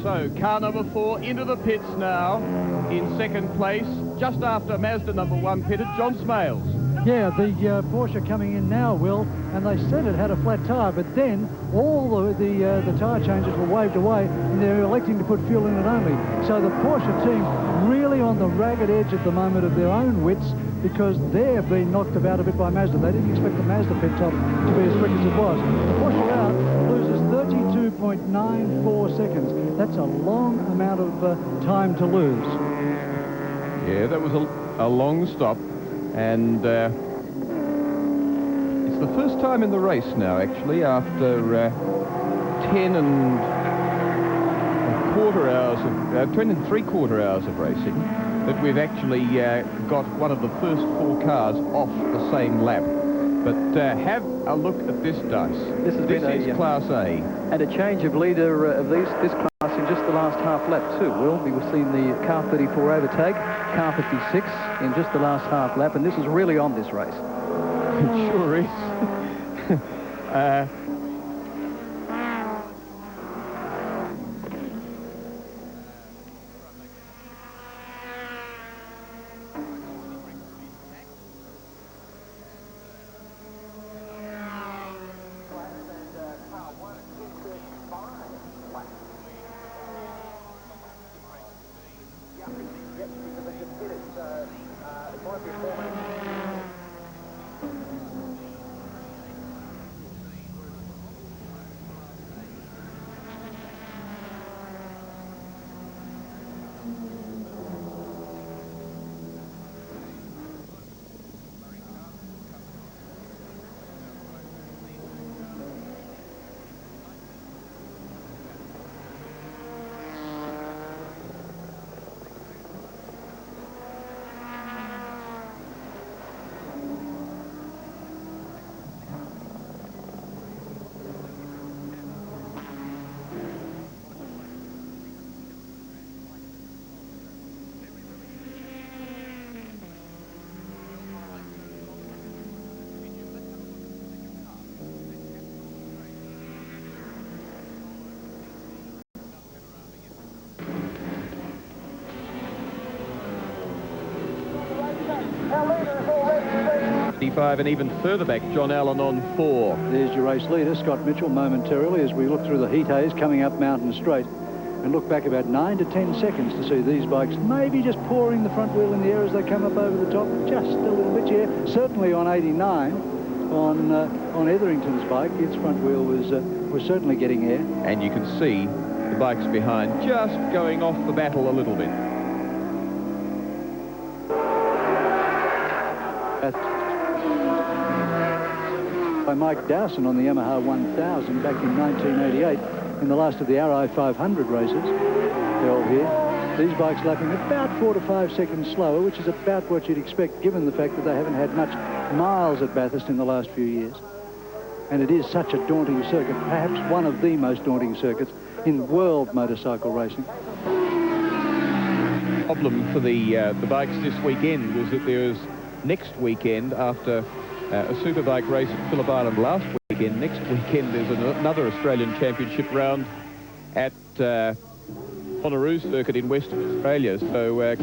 So, car number 4 into the pits now. In second place, just after Mazda number 1 pitted, John Smales. Yeah, the Porsche coming in now, Will, and they said it had a flat tyre, but then all the tyre changes were waved away, and they're electing to put fuel in it only. So the Porsche team really on the ragged edge at the moment of their own wits, because they're being knocked about a bit by Mazda. They didn't expect the Mazda pit top to be as quick as it was. The Porsche out loses 32.94 seconds. That's a long amount of time to lose. Yeah, that was a long stop, and it's the first time in the race now, actually, after 10 and three-quarter hours of racing, that we've actually got one of the first 4 cars off the same lap. But have a look at this dice. This is Class A. And a change of leader of this class in just the last half lap too. We've seen the car 34 overtake car 56 in just the last half lap, and this is really on this race. It sure is. And even further back, John Allen on 4. There's your race leader, Scott Mitchell, momentarily, as we look through the heat haze coming up Mountain Straight and look back about 9 to 10 seconds to see these bikes maybe just pouring the front wheel in the air as they come up over the top, just a little bit, yeah. Certainly on 89, on Etherington's bike, its front wheel was certainly getting air. And you can see the bikes behind just going off the battle a little bit. By Mike Dowson on the Yamaha 1000 back in 1988 in the last of the RI 500 races held here. These bikes lapping about 4 to 5 seconds slower, which is about what you'd expect given the fact that they haven't had much miles at Bathurst in the last few years. And it is such a daunting circuit, perhaps one of the most daunting circuits in world motorcycle racing. The problem for the bikes this weekend was that there was next weekend, after a superbike race at Phillip Island last weekend, next weekend there's another Australian Championship round at Panorama circuit in Western Australia. So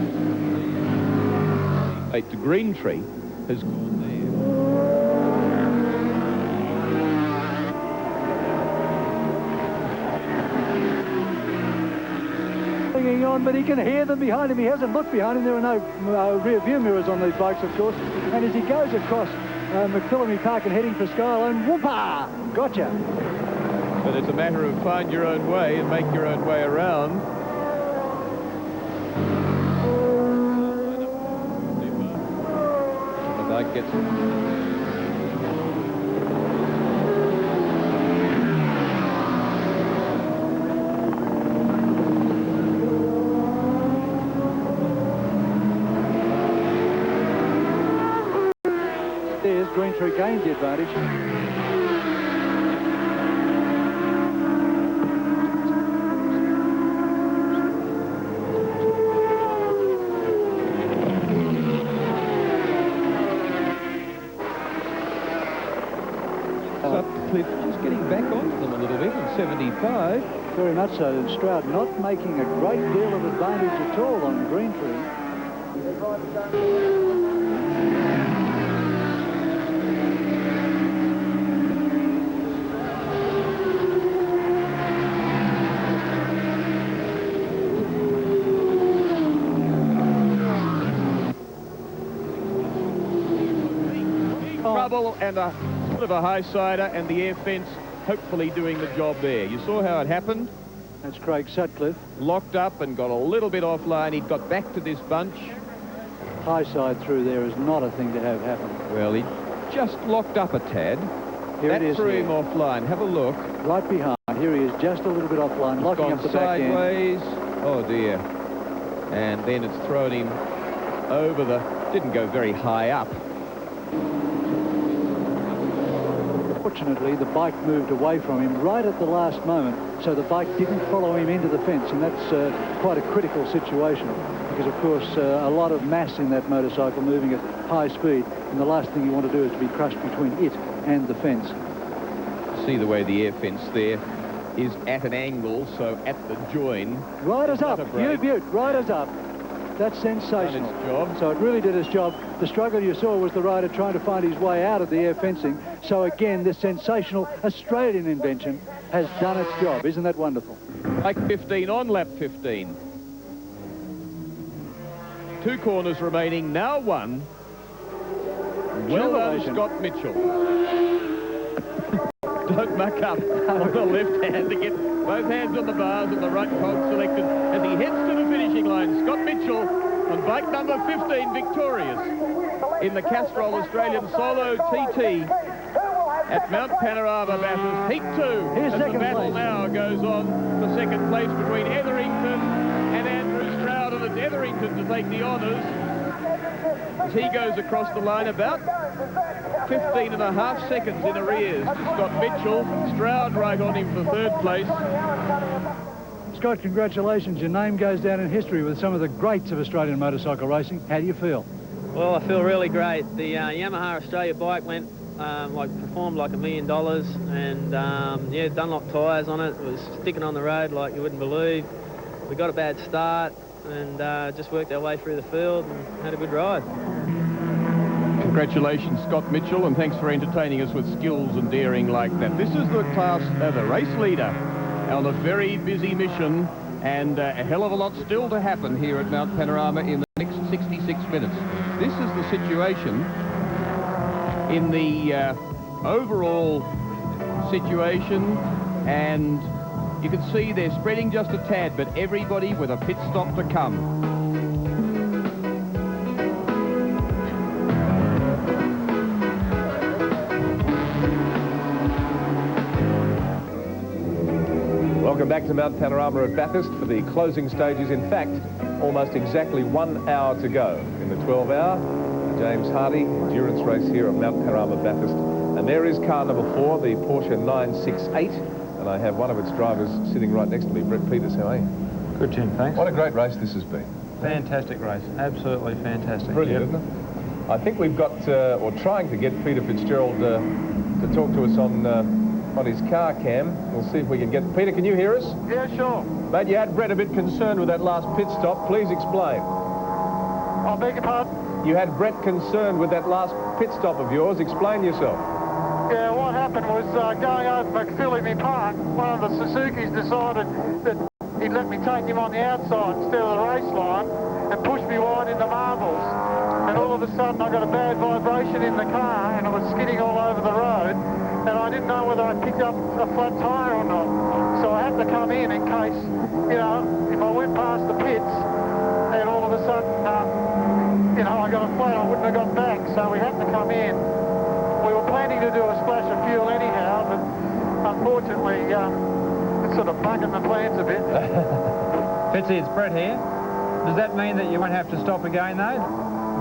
the Green Tree has gone there. Hanging on, but he can hear them behind him. He hasn't looked behind him. There are no rear view mirrors on these bikes, of course. And as he goes across McPhillamy Park and heading for Skyline, whoopah! Gotcha! But it's a matter of find your own way and make your own way around. The bike gets... There's Green Tree gains the advantage. Sutcliffe just getting back onto them a little bit in 75. Very much so. And Stroud not making a great deal of advantage at all on Green Tree. Trouble and a sort of a high sider, and the air fence hopefully doing the job there. You saw how it happened. That's Craig Sutcliffe. Locked up and got a little bit offline. He got back to this bunch. High side through there is not a thing to have happen. Well, he just locked up a tad. Here That it is threw here. him offline. Have a look. Right behind. Here he is, just a little bit offline, locking Gone up the back end. sideways. Oh dear. And then it's thrown him over the... Didn't go very high up. Fortunately, the bike moved away from him right at the last moment, so the bike didn't follow him into the fence, and that's quite a critical situation because, of course, a lot of mass in that motorcycle moving at high speed, and the last thing you want to do is to be crushed between it and the fence. See the way the air fence there is at an angle, so at the join. Riders up, Not a break. Butte, riders up. That's sensational. Done its job. So it really did its job. The struggle you saw was the rider trying to find his way out of the air fencing. So again, this sensational Australian invention has done its job. Isn't that wonderful? Like 15 on lap 15. 2 corners remaining, now 1. Well done, Jubilation. Scott Mitchell. Don't muck up on the left hand to get both hands on the bars and the right cog selected as he heads to the finishing line. Scott Mitchell on bike number 15, victorious in the Castrol Australian Solo TT at Mount Panorama, Bathurst, Heat 2. Here's as the second battle place. now goes on for second place between Etherington and Andrew Stroud, and it's Etherington to take the honours as he goes across the line about 15.5 seconds in arrears to Scott Mitchell. Stroud right on him for third place. Scott, congratulations. Your name goes down in history with some of the greats of Australian motorcycle racing. How do you feel? Well, I feel really great. The Yamaha Australia bike went, performed like $1 million, and yeah, Dunlop tyres on it. It was sticking on the road like you wouldn't believe. We got a bad start and just worked our way through the field and had a good ride. Congratulations, Scott Mitchell, and thanks for entertaining us with skills and daring like that. This is the class, the race leader on a very busy mission, and a hell of a lot still to happen here at Mount Panorama in the next 66 minutes. This is the situation in the overall situation, and you can see they're spreading just a tad, but everybody with a pit stop to come. Welcome back to Mount Panorama at Bathurst for the closing stages. In fact, almost exactly 1 hour to go in the 12-hour James Hardie endurance race here at Mount Panorama, Bathurst. And there is car number 4, the Porsche 968. And I have one of its drivers sitting right next to me, Brett Peters. How are you? Good, Tim, thanks. What a great race this has been. Fantastic race. Absolutely fantastic. Brilliant, isn't it? I think we've got, or trying to get Peter Fitzgerald to talk to us on his car cam. We'll see if we can get... Peter, can you hear us? Yeah, sure. Mate, you had Brett a bit concerned with that last pit stop. Please explain. I beg your pardon? You had Brett concerned with that last pit stop of yours. Explain yourself. Yeah, what happened was going over McPhillippi Park, one of the Suzukis decided that he'd let me take him on the outside instead of the race line and push me wide into marbles. And all of a sudden I got a bad vibration in the car and it was skidding all over the road, and I didn't know whether I picked up a flat tyre or not. So I had to come in case, you know, if I went past the pits and all of a sudden, you know, I got a flat, I wouldn't have got back. So we had to come in. We were planning to do a splash of fuel anyhow, but unfortunately, it's sort of bugging the plans a bit. Fitzy, it's Brett here. Does that mean that you won't have to stop again, though,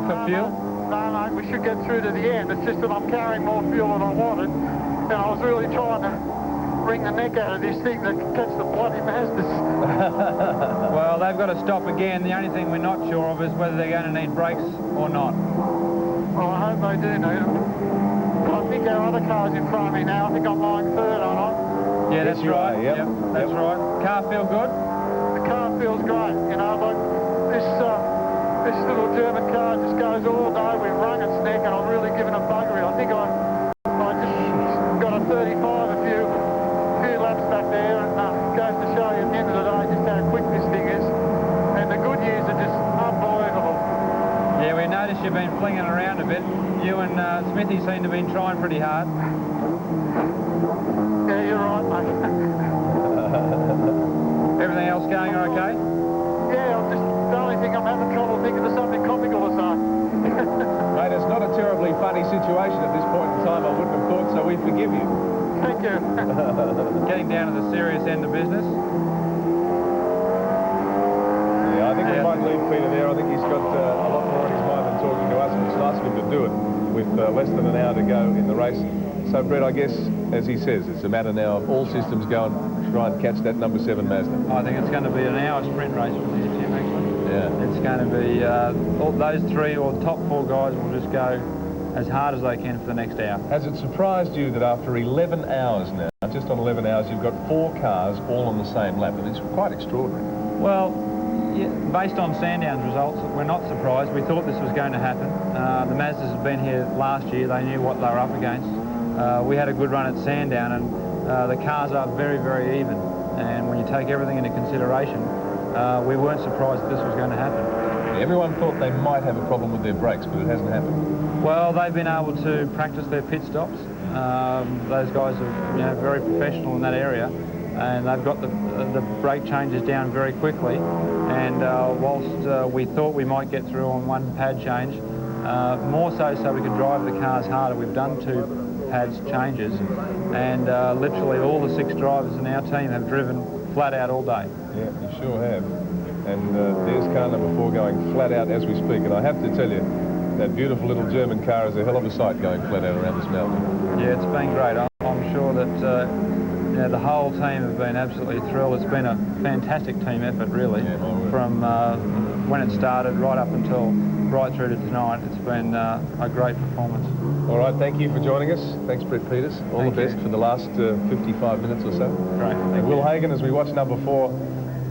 for fuel? No, we should get through to the end. It's just that I'm carrying more fuel than I wanted, and I was really trying to wring the neck out of this thing to catch the bloody Mazdas. Well, they've got to stop again. The only thing we're not sure of is whether they're going to need brakes or not. Well, I hope they do need them. I think our other car's in front of me now. I think I'm lying third, aren't I? Yeah, that's Yes, you right. are, yep. Yep, that's right. Car feel good? The car feels great, you know, like this little German car just goes all day. We've wrung its neck and I'm really giving it buggery. I think I just got a 35 a few laps back there, and goes to show you at the end of the day just how quick this thing is. And the good news are just unbelievable. Yeah, we noticed you've been flinging around a bit. You and Smithy seem to have been trying pretty hard. Yeah, you're right, mate. Everything else going okay? Yeah, the only thing I'm having trouble thinking of something comical to say. Mate, it's not a terribly funny situation at this point in time, I wouldn't have thought, so we forgive you. Thank you. Getting down to the serious end of business. Yeah, I think we might leave Peter there. I think he's got a lot more on his mind than talking to us, and it's nice of him to do it with less than an hour to go in the race. So, Brett, I guess, as he says, it's a matter now of all systems go and try and catch that number 7 Mazda. I think it's going to be an hour sprint race from here, Tim, actually. Yeah. It's going to be, all those 3 or top 4 guys will just go as hard as they can for the next hour. Has it surprised you that after 11 hours now, just on 11 hours, you've got 4 cars all on the same lap? And it's quite extraordinary. Well, yeah, based on Sandown's results, we're not surprised. We thought this was going to happen. The Mazdas had been here last year. They knew what they were up against. We had a good run at Sandown, and the cars are very, very even. And when you take everything into consideration, we weren't surprised that this was going to happen. Everyone thought they might have a problem with their brakes, but it hasn't happened. Well, they've been able to practice their pit stops. Those guys are very professional in that area, and they've got the brake changes down very quickly. And whilst we thought we might get through on 1 pad change, more so we could drive the cars harder, we've done 2 pads changes, and literally all the 6 drivers in our team have driven flat out all day. Yeah, you sure have. And there's car number 4 going flat out as we speak. And I have to tell you, that beautiful little German car is a hell of a sight going flat out around this mountain. Yeah, it's been great. I'm sure that the whole team have been absolutely thrilled. It's been a fantastic team effort, really, from when it started right up until right through to tonight. It's been a great performance. All right, thank you for joining us. Thanks, Brett Peters. All the best for the last 55 minutes or so. Great. And Will Hagan, as we watch number 4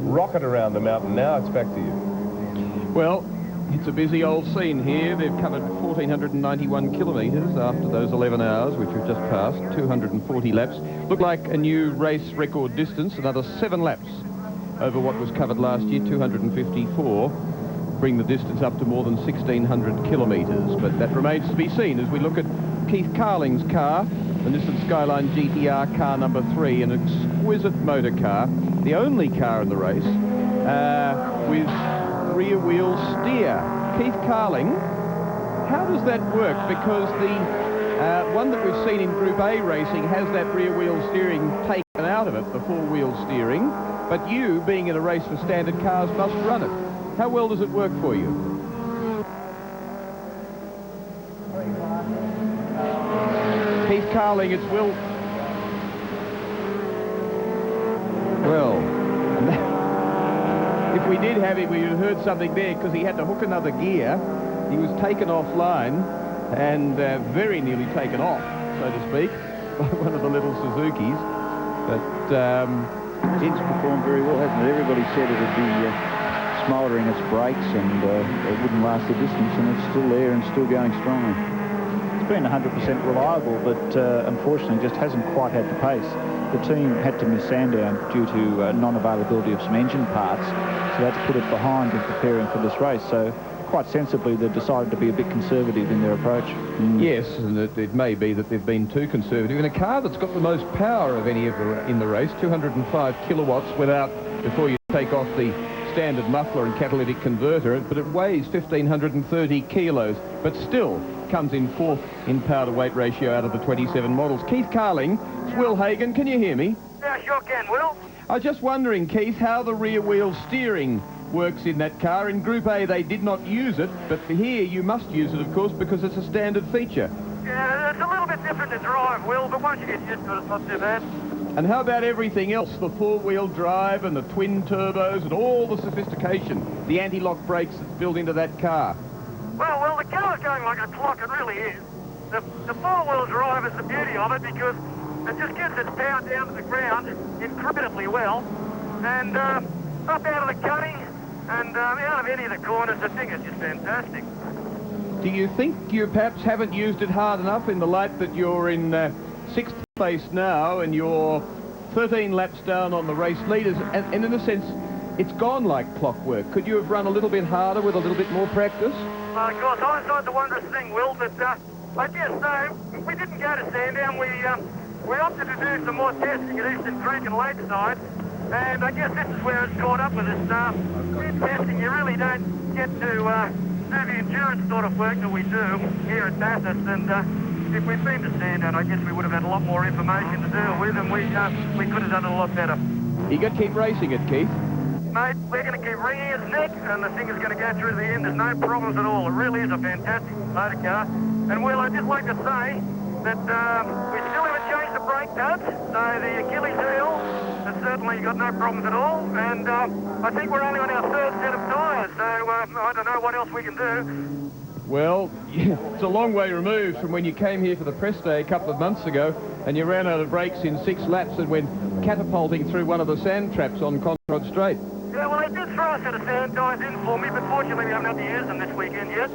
rocket around the mountain now, it's back to you. Well, it's a busy old scene here. They've covered 1,491 kilometres after those 11 hours, which we've just passed, 240 laps. Look like a new race record distance, another 7 laps over what was covered last year, 254. Bring the distance up to more than 1,600 kilometres. But that remains to be seen as we look at Keith Carling's car, the Nissan Skyline GTR car number 3, an exquisite motor car, the only car in the race with rear wheel steer. Keith Carling, how does that work? Because the one that we've seen in Group A racing has that rear wheel steering taken out of it, the 4-wheel steering, but you, being in a race for standard cars, must run it. How well does it work for you? Keith Carling, it's Will. Well, if we did have him, we would have heard something there, because he had to hook another gear. He was taken offline and very nearly taken off, so to speak, by one of the little Suzukis. But It's performed very well, hasn't it? Everybody said it would be smouldering its brakes and it wouldn't last the distance, and it's still there and still going strongly. It's been 100% reliable, but unfortunately just hasn't quite had the pace. The team had to miss Sandown due to non-availability of some engine parts, so that's put it behind in preparing for this race. So quite sensibly, they've decided to be a bit conservative in their approach. Yes, and it may be that they've been too conservative. In a car that's got the most power of any of in the race, 205 kilowatts without, before you take off the standard muffler and catalytic converter, but it weighs 1,530 kilos, but still comes in 4th in power to weight ratio out of the 27 models. Keith Carling, it's Will Hagan, can you hear me? Yeah, sure can, Will. I was just wondering, Keith, how the rear wheel steering works in that car. In Group A they did not use it, but for here you must use it, of course, because it's a standard feature. Yeah, it's a little bit different to drive, Will, but once you get used to it, it's not too bad. And how about everything else, the 4-wheel drive and the twin turbos and all the sophistication, the anti-lock brakes that's built into that car? Well, the car's going like a clock, it really is. The 4-wheel drive is the beauty of it, because It just gets its power down to the ground incredibly well. And up out of the cutting and out of any of the corners, the thing is just fantastic. Do you think you perhaps haven't used it hard enough in the light that you're in 6th place now and you're 13 laps down on the race leaders, and in a sense it's gone like clockwork? Could you have run a little bit harder with a little bit more practice? Well, of course, hindsight's a wondrous thing, Will, but I guess so. We didn't go to Sandown. We opted to do some more testing at Eastern Creek and Lakeside, and I guess this is where it's caught up with us. In testing, you really don't get to do the endurance sort of work that we do here at Bathurst, and if we'd been to Sandown, I guess we would have had a lot more information to deal with, and we could have done it a lot better. You got to keep racing it, Keith. Mate, we're going to keep wringing its neck, and the thing is going to go through the end. There's no problems at all. It really is a fantastic motor car. And, Will, I'd just like to say that we still haven't changed the brake pads, so the Achilles heel has certainly got no problems at all. And I think we're only on our 3rd set of tyres, so I don't know what else we can do. Well, yeah, it's a long way removed from when you came here for the press day a couple of months ago and you ran out of brakes in 6 laps and went catapulting through one of the sand traps on Conrod Straight. Yeah, well, they did throw a set of sand tyres in for me, but fortunately we haven't had to use them this weekend yet.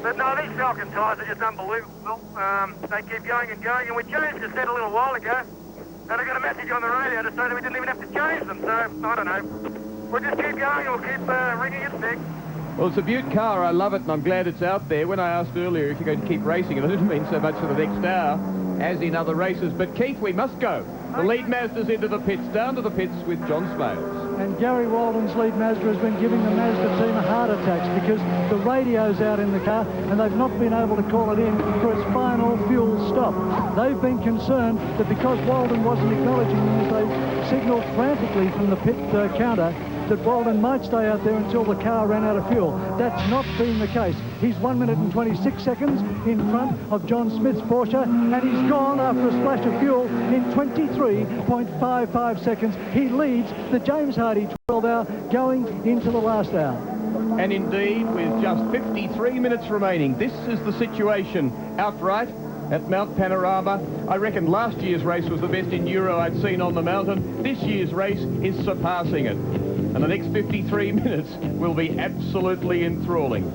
But no, these Falcon tyres are just unbelievable. They keep going and going, and we changed the set a little while ago, and I got a message on the radio to say that we didn't even have to change them, so I don't know. We'll just keep going and we'll keep wringing its neck. Well, it's a beaut car. I love it, and I'm glad it's out there. When I asked earlier if you're going to keep racing, it didn't mean so much for the next hour as in other races. But, Keith, we must go. The lead Mazda's into the pits, down to the pits with John Smales. And Gary Walden's lead Mazda has been giving the Mazda team heart attacks because the radio's out in the car and they've not been able to call it in for its final fuel stop. They've been concerned that because Walden wasn't acknowledging them as they signalled frantically from the pit counter, that Walden might stay out there until the car ran out of fuel. That's not been the case. He's 1 minute and 26 seconds in front of John Smith's Porsche, and he's gone after a splash of fuel in 23.55 seconds. He leads the James Hardie 12 hour going into the last hour. And indeed, with just 53 minutes remaining, this is the situation outright at Mount Panorama. I reckon last year's race was the best enduro I'd seen on the mountain. This year's race is surpassing it. And the next 53 minutes will be absolutely enthralling.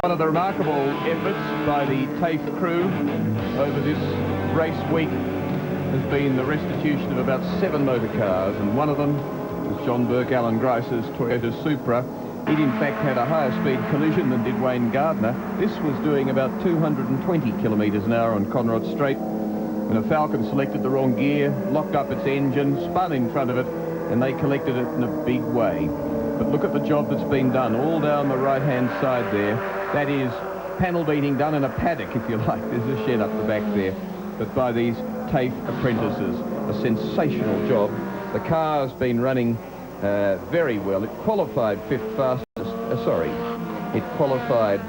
One of the remarkable efforts by the TAFE crew over this race week has been the restitution of about 7 motor cars, and one of them was John Burke Alan Grice's Toyota Supra. He'd in fact had a higher speed collision than did Wayne Gardner. This was doing about 220 kilometres an hour on Conrod Straight when a Falcon selected the wrong gear, locked up its engine, spun in front of it, and they collected it in a big way. But look at the job that's been done all down the right-hand side there. That is panel beating done in a paddock, if you like. There's a shed up the back there. But by these TAFE apprentices, a sensational job. The car's been running very well. It qualified 5th fastest. It qualified...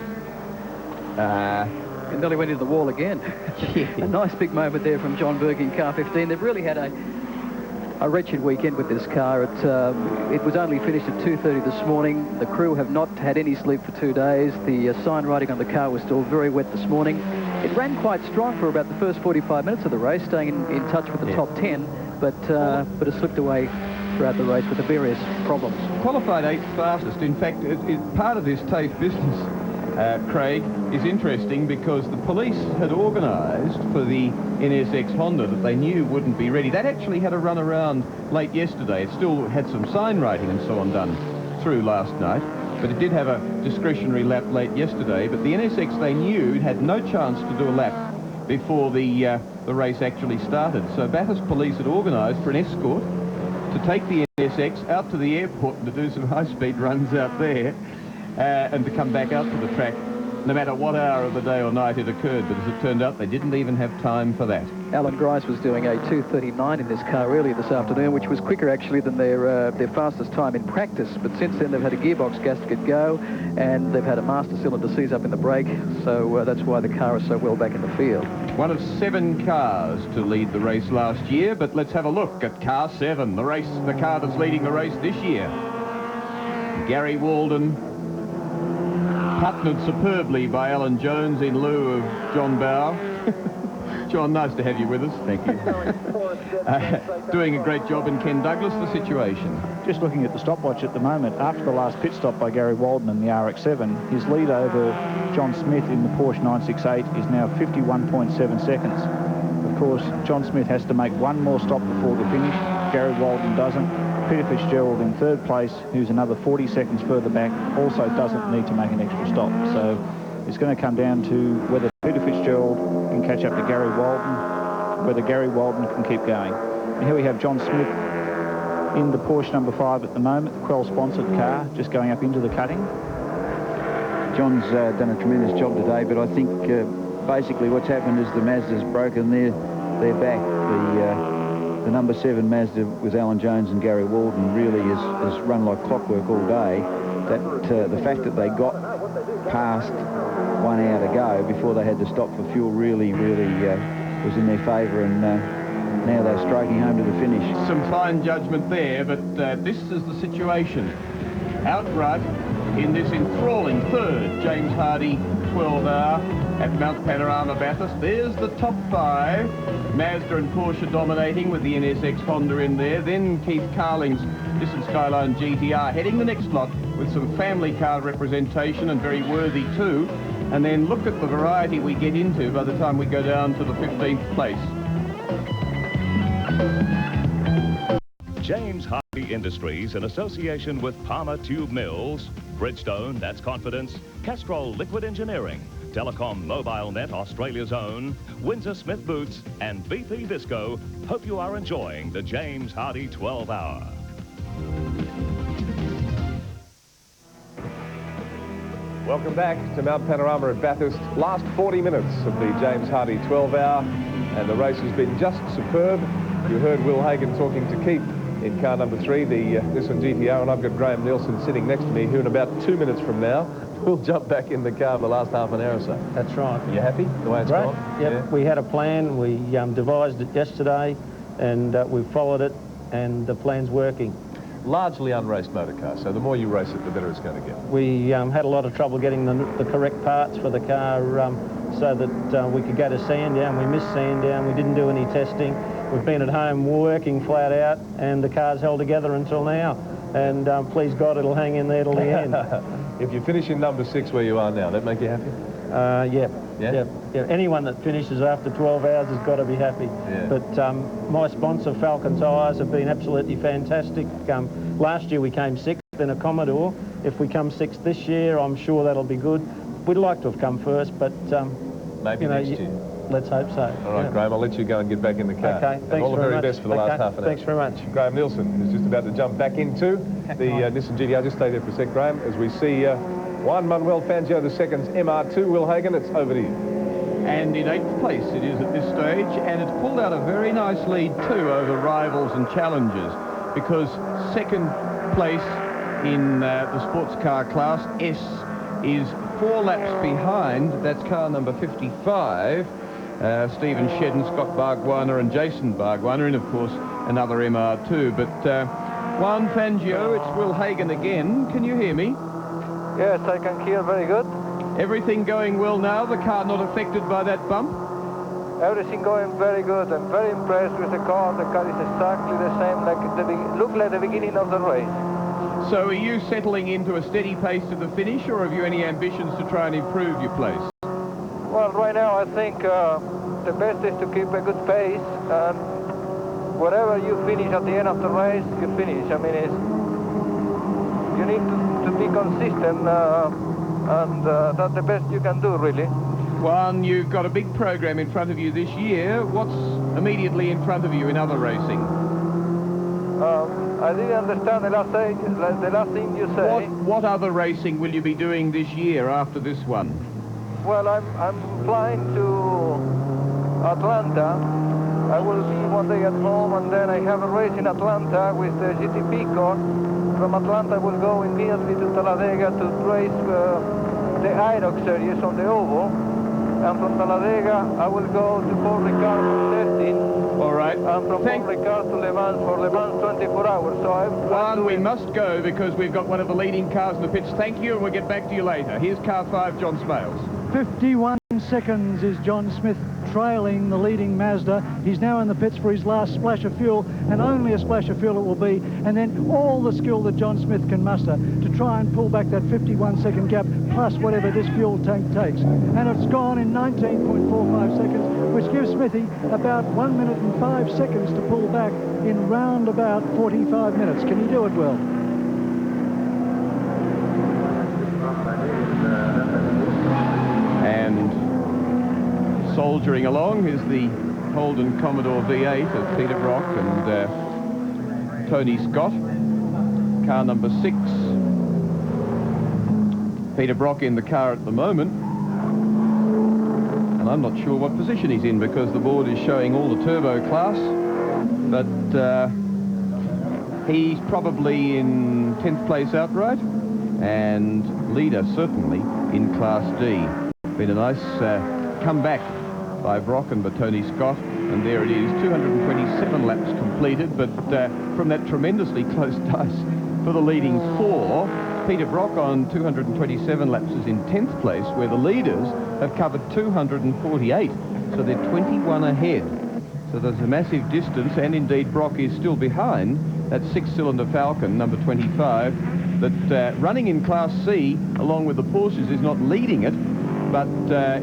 It nearly went into the wall again. Yeah. A nice big moment there from John Berg in car 15. They've really had a wretched weekend with this car. It was only finished at 2:30 this morning. The crew have not had any sleep for 2 days. The sign writing on the car was still very wet this morning. It ran quite strong for about the first 45 minutes of the race, staying in touch with the top 10, but it slipped away throughout the race with the various problems. Qualified 8th fastest. In fact, part of this TAFE business, Craig, is interesting because the police had organised for the NSX Honda that they knew wouldn't be ready. That actually had a run around late yesterday. It still had some sign writing and so on done through last night, but it did have a discretionary lap late yesterday. But the NSX, they knew, had no chance to do a lap before the race actually started. So Bathurst police had organised for an escort to take the NSX out to the airport and to do some high-speed runs out there. And to come back out to the track, no matter what hour of the day or night it occurred. But as it turned out, they didn't even have time for that. Alan Grice was doing a 2:39 in this car earlier this afternoon, which was quicker actually than their fastest time in practice. But since then, they've had a gearbox gasket go, and they've had a master cylinder seize up in the brake. So that's why the car is so well back in the field. One of 7 cars to lead the race last year, but let's have a look at car 7, the car that's leading the race this year. Gary Walden, partnered superbly by Alan Jones in lieu of John Bow. John, nice to have you with us. Thank you. Doing a great job in Ken Douglas, the situation. Just looking at the stopwatch at the moment, after the last pit stop by Gary Walden in the RX-7, his lead over John Smith in the Porsche 968 is now 51.7 seconds. Of course, John Smith has to make one more stop before the finish. Gary Walden doesn't. Peter Fitzgerald in third place, who's another 40 seconds further back, also doesn't need to make an extra stop. So it's going to come down to whether Peter Fitzgerald can catch up to Gary Walden, whether Gary Walden can keep going. And here we have John Smith in the Porsche number 5 at the moment, the Quell-sponsored car, just going up into the cutting. John's done a tremendous job today, but I think basically what's happened is the Mazda's broken their back. The number 7 Mazda with Alan Jones and Gary Walden really has run like clockwork all day. That the fact that they got past 1 hour to go before they had to stop for fuel really was in their favour, and now they're striking home to the finish. Some fine judgment there, but this is the situation. Outright in this enthralling third, James Hardie 12-hour at Mount Panorama Bathurst. There's the top 5. Mazda and Porsche dominating with the NSX Honda in there. Then Keith Carling's Nissan Skyline GTR heading the next lot with some family car representation, and very worthy too. And then look at the variety we get into by the time we go down to the 15th place. James Hardie Industries, in association with Palmer Tube Mills, Bridgestone, that's confidence, Castrol Liquid Engineering, Telecom Mobile Net, Australia's own, Windsor Smith Boots, and BP Disco, hope you are enjoying the James Hardie 12-hour. Welcome back to Mount Panorama at Bathurst. Last 40 minutes of the James Hardie 12-hour, and the race has been just superb. You heard Will Hagan talking to Keith in car number 3, the Nissan GTR, and I've got Graham Nielsen sitting next to me, who in about 2 minutes from now will jump back in the car the last half an hour or so. That's right. Are you happy the way it's Great. gone? Yep. Yeah. We had a plan. We devised it yesterday, and we followed it, and the plan's working. Largely unraced motor car, so the more you race it, the better it's going to get. We had a lot of trouble getting the correct parts for the car so that we could go to Sandown. We missed Sandown. We didn't do any testing. We've been at home working flat out, and the car's held together until now. And please God, it'll hang in there till the end. If you finish in number 6 where you are now, that make you happy? Yeah. Yeah? Yeah. Anyone that finishes after 12 hours has got to be happy. Yeah. But my sponsor, Falcon Tyres, have been absolutely fantastic. Last year we came 6th in a Commodore. If we come 6th this year, I'm sure that'll be good. We'd like to have come first, but maybe next year. Let's hope so. All right, yeah. Graham, I'll let you go and get back in the car. Okay, and thanks all the very very much. best for the last half an hour. Thanks very much. Graham Nielsen is just about to jump back into the Nissan GTR. Just stay there for a sec, Graham, as we see Juan Manuel Fangio II's MR2. Will Hagan, it's over to you. And in 8th place it is at this stage, and it's pulled out a very nice lead too over rivals and challengers, because 2nd place in the sports car class S is 4 laps behind. That's car number 55. Stephen Shedden, Scott Bargwanner and Jason Bargwanner, and of course another MR2. But Juan Fangio, it's Will Hagan again. Can you hear me? Yes, I can hear very good. Everything going well now? The car not affected by that bump? Everything going very good. I'm very impressed with the car. The car is exactly the same, like look like the beginning of the race. So are you settling into a steady pace to the finish, or have you any ambitions to try and improve your place? Well, right now I think the best is to keep a good pace, and whatever you finish at the end of the race, you finish. I mean, you need to be consistent, and that's the best you can do, really. Juan, you've got a big program in front of you this year. What's immediately in front of you in other racing? I didn't understand the last thing you said. What other racing will you be doing this year after this one? Well, I'm flying to Atlanta. I will be one day at home, and then I have a race in Atlanta with the GTP car. From Atlanta, I will go immediately to Talladega to race the IROC series on the oval. And from Talladega, I will go to Paul Ricard for testing. All right. And from Paul Ricard to Le Mans for Le Mans 24 hours. So Juan, we must go because we've got one of the leading cars in the pits. Thank you, and we'll get back to you later. Here's car 5, John Smales. 51 seconds is John Smith trailing the leading Mazda. He's now in the pits for his last splash of fuel, and only a splash of fuel it will be, and then all the skill that John Smith can muster to try and pull back that 51-second gap, plus whatever this fuel tank takes. And it's gone in 19.45 seconds, which gives Smithy about 1 minute and 5 seconds to pull back in round about 45 minutes. Can he do it well? And soldiering along is the Holden Commodore V8 of Peter Brock and Tony Scott. Car number 6. Peter Brock in the car at the moment. And I'm not sure what position he's in because the board is showing all the turbo class. But he's probably in 10th place outright. And leader certainly in Class D. Been a nice comeback by Brock and by Tony Scott, and there it is, 227 laps completed, but from that tremendously close dice for the leading 4, Peter Brock on 227 laps is in 10th place, where the leaders have covered 248, so they're 21 ahead. So there's a massive distance, and indeed Brock is still behind that 6-cylinder Falcon, number 25, that running in Class C, along with the Porsches, is not leading it, but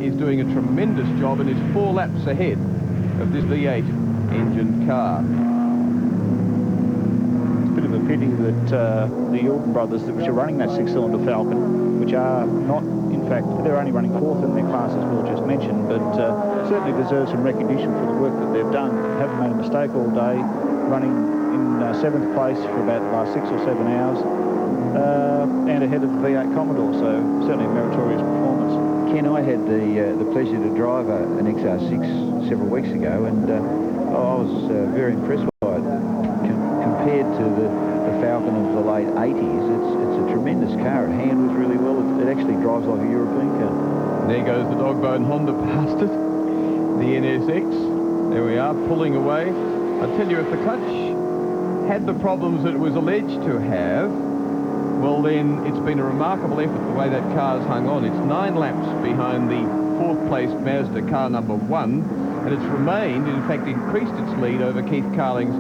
is doing a tremendous job and is 4 laps ahead of this V8 engine car. It's a bit of a pity that the Yorton brothers, which are running that 6-cylinder Falcon, which are not, in fact, they're only running 4th in their class, as Will just mentioned, but certainly deserve some recognition for the work that they've done. Haven't made a mistake all day, running in 7th place for about the last 6 or 7 hours, and ahead of the V8 Commodore, so certainly a meritorious performance. Ken, I had the pleasure to drive an XR6 several weeks ago, and I was very impressed by it. Compared to the Falcon of the late 80s, it's a tremendous car. It handles really well. It actually drives like a European car. There goes the Dogbone Honda past it. The NSX. There we are, pulling away. I tell you, if the clutch had the problems that it was alleged to have, well then it's been a remarkable effort the way that car's hung on. It's 9 laps behind the 4th place Mazda car number 1, and it's remained, in fact increased its lead over Keith Carling's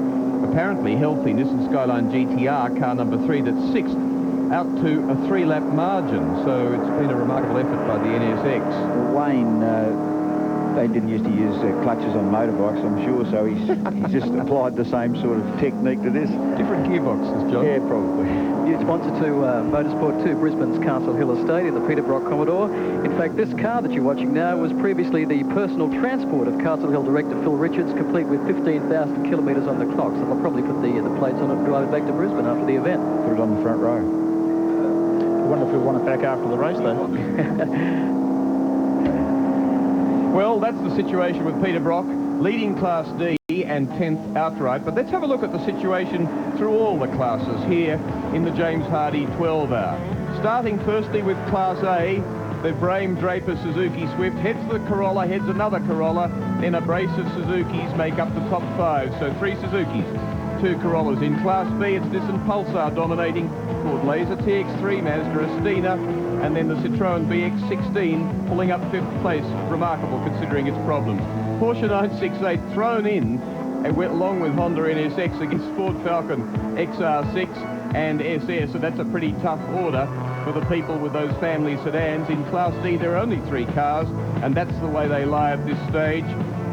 apparently healthy Nissan Skyline GTR car number 3 that's 6th, out to a 3-lap margin. So it's been a remarkable effort by the NSX. Wayne, they didn't used to use clutches on motorbikes, I'm sure, so he's just applied the same sort of technique to this. Different gearboxes, John. Yeah, probably. New sponsor to Motorsport 2, Brisbane's Castle Hill Estate in the Peter Brock Commodore. In fact, this car that you're watching now was previously the personal transport of Castle Hill director Phil Richards, complete with 15,000 kilometres on the clock. So they'll probably put the plates on it and drive it back to Brisbane after the event. Put it on the front row. I wonder if we'll want it back after the race, though. Well, that's the situation with Peter Brock, leading Class D and 10th outright. But let's have a look at the situation through all the classes here in the James Hardie 12-hour. Starting firstly with Class A, the Brame Draper Suzuki Swift heads the Corolla, heads another Corolla, then a brace of Suzukis make up the top 5. So 3 Suzukis, 2 Corollas. In Class B, it's Nissan Pulsar dominating, Ford Laser TX3, Mazda Estina, and then the Citroën BX16 pulling up 5th place. Remarkable considering its problems. Porsche 968 thrown in along with Honda NSX against Ford Falcon XR6 and SS, so that's a pretty tough order for the people with those family sedans. In Class D there are only 3 cars, and that's the way they lie at this stage.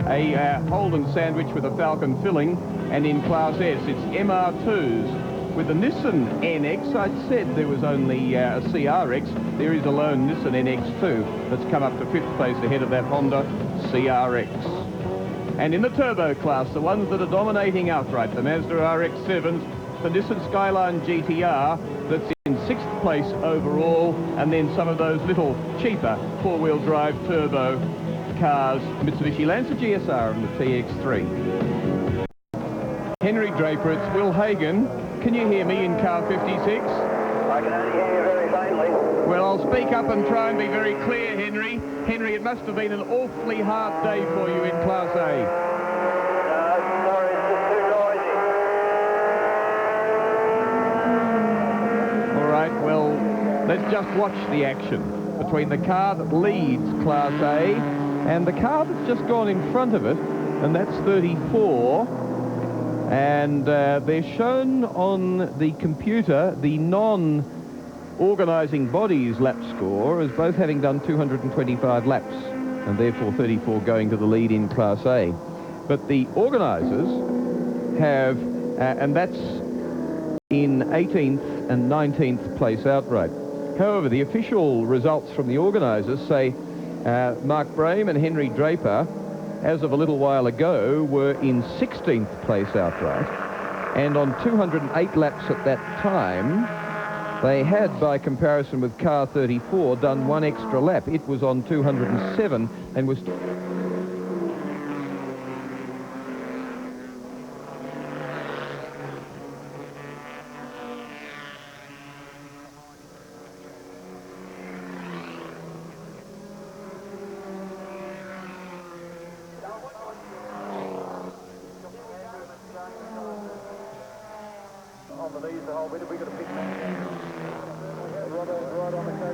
A Holden sandwich with a Falcon filling, and in Class S it's MR2s. With the Nissan NX, I'd said there was only a CRX. There is a lone Nissan NX2 that's come up to 5th place ahead of that Honda CRX. And in the turbo class, the ones that are dominating outright, the Mazda RX-7s, the Nissan Skyline GTR that's in 6th place overall, and then some of those little cheaper 4-wheel drive turbo cars, Mitsubishi Lancer GSR and the TX3. Henry Draper, it's Will Hagan. Can you hear me in car 56? I can only hear you very faintly. Well, I'll speak up and try and be very clear, Henry. Henry, it must have been an awfully hard day for you in Class A. Sorry, it's just too noisy. All right, well, let's just watch the action. between the car that leads Class A and the car that's just gone in front of it, and that's 34. And they're shown on the computer the non-organising body's lap score as both having done 225 laps, and therefore 34 going to the lead in Class A. But the organisers have, and that's in 18th and 19th place outright. However, the official results from the organisers say Mark Brame and Henry Draper, as of a little while ago, were in 16th place outright. And on 208 laps at that time, they had, by comparison with car 34, done one extra lap. It was on 207 and was... On the knees the whole bit, we got to pick that. Right on the coast.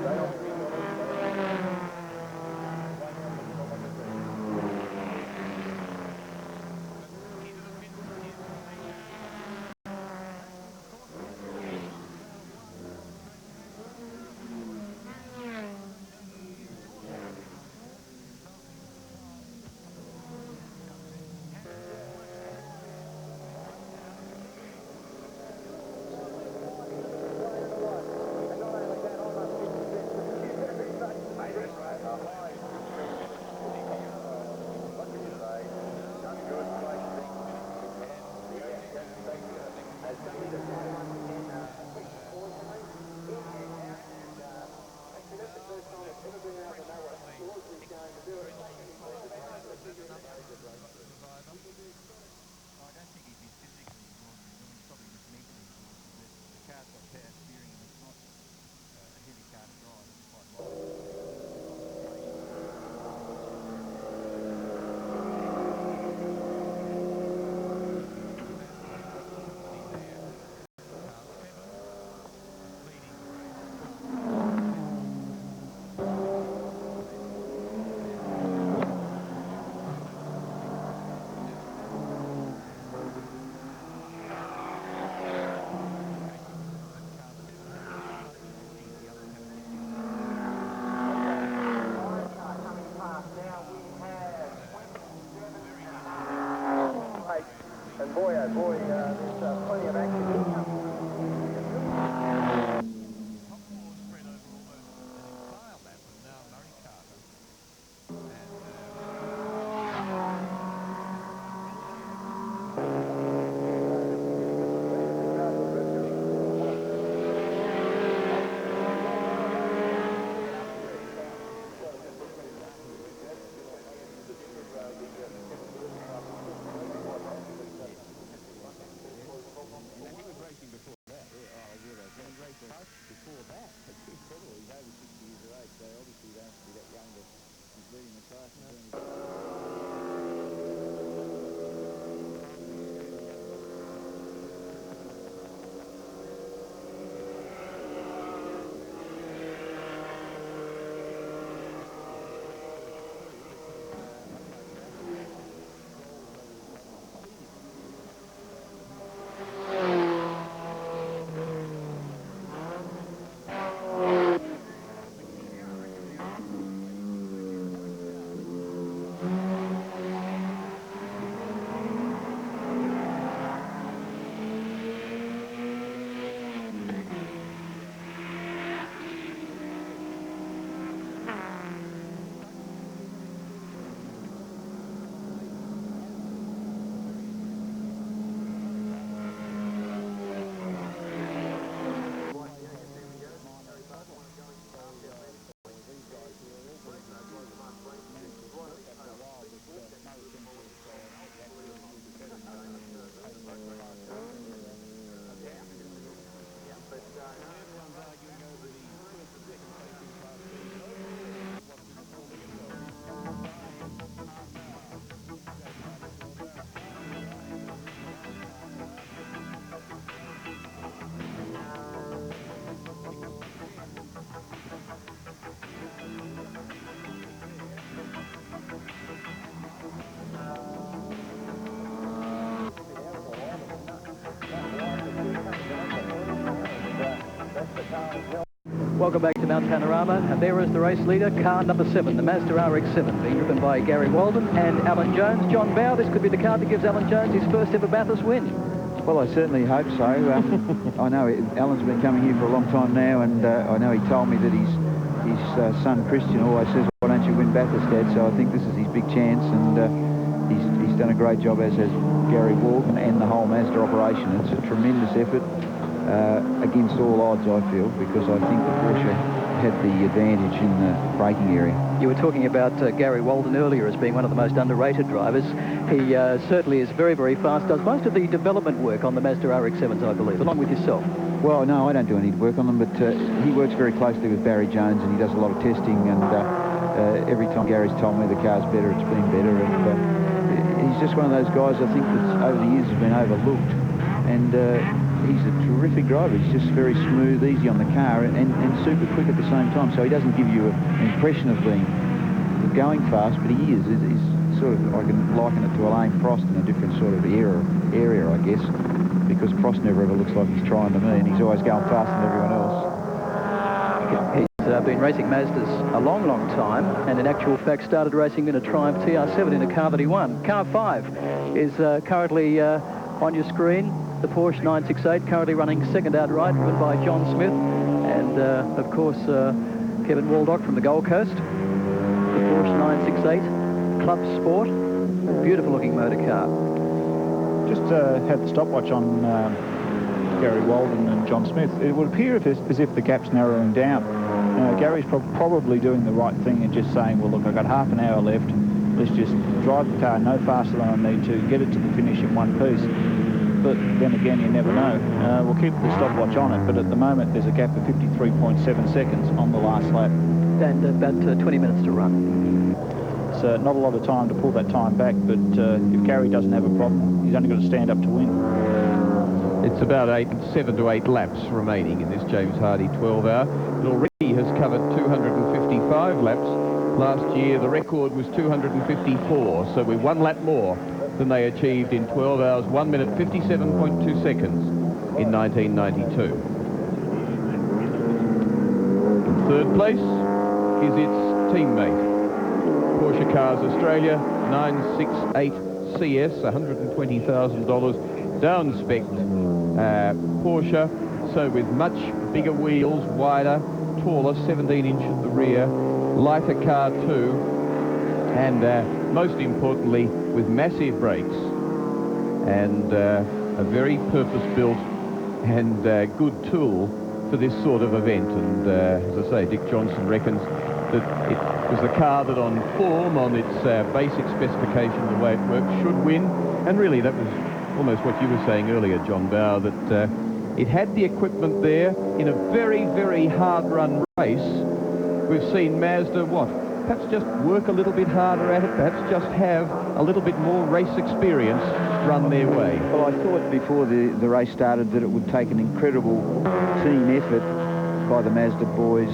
And boy, oh boy, there's plenty of action. Welcome back to Mount Panorama, and there is the race leader, car number 7, the Mazda RX-7, being driven by Gary Walden and Alan Jones. John Bow, this could be the car that gives Alan Jones his first ever Bathurst win. Well, I certainly hope so. I know Alan's been coming here for a long time now, and I know he told me that his son Christian always says, "Why don't you win Bathurst, Dad?" So I think this is his big chance, and he's done a great job, as has Gary Walden and the whole Mazda operation. It's a tremendous effort. Against all odds, I feel, because I think the Porsche had the advantage in the braking area. You were talking about Gary Walden earlier as being one of the most underrated drivers. He certainly is very, very fast, does most of the development work on the Mazda RX-7s, I believe, along with yourself. Well, no, I don't do any work on them, but he works very closely with Barry Jones, and he does a lot of testing, and every time Gary's told me the car's better, it's been better, and he's just one of those guys, I think, that over the years has been overlooked, and he's a terrific driver. He's just very smooth, easy on the car, and super quick at the same time. So he doesn't give you an impression of going fast, but he is. He's sort of, I can liken it to Alain Prost in a different sort of area, I guess, because Prost never ever looks like he's trying to me, and he's always going faster than everyone else. He's been racing Mazdas a long, long time, and in actual fact started racing in a Triumph TR7 in a car that he won. Car 5 is currently on your screen. The Porsche 968, currently running second outright, driven by John Smith and, of course, Kevin Waldock from the Gold Coast. The Porsche 968 Club Sport, beautiful-looking motor car. Just had the stopwatch on Gary Walden and John Smith. It would appear as if the gap's narrowing down. Gary's probably doing the right thing and just saying, well, look, I've got half an hour left. Let's just drive the car no faster than I need to, get it to the finish in one piece. But then again, you never know. We'll keep the stopwatch on it, but at the moment there's a gap of 53.7 seconds on the last lap. And about 20 minutes to run. So not a lot of time to pull that time back, but if Gary doesn't have a problem, he's only got to stand up to win. It's about 7 to 8 laps remaining in this James Hardie 12-hour. It already has covered 255 laps. Last year the record was 254, so we're 1 lap more than they achieved in 12 hours, 1 minute 57.2 seconds in 1992. Third place is its teammate, Porsche Cars Australia 968 CS, $120,000 down-spec Porsche, so with much bigger wheels, wider, taller, 17-inch at the rear, lighter car too, and most importantly with massive brakes and a very purpose-built and good tool for this sort of event. And as I say, Dick Johnson reckons that it was the car that on form, on its basic specification, the way it works, should win. And really that was almost what you were saying earlier, John Bow, that it had the equipment there in a very, very hard-run race. We've seen Mazda, perhaps just work a little bit harder at it, perhaps just have a little bit more race experience run their way. Well, I thought before the race started that it would take an incredible team effort by the Mazda boys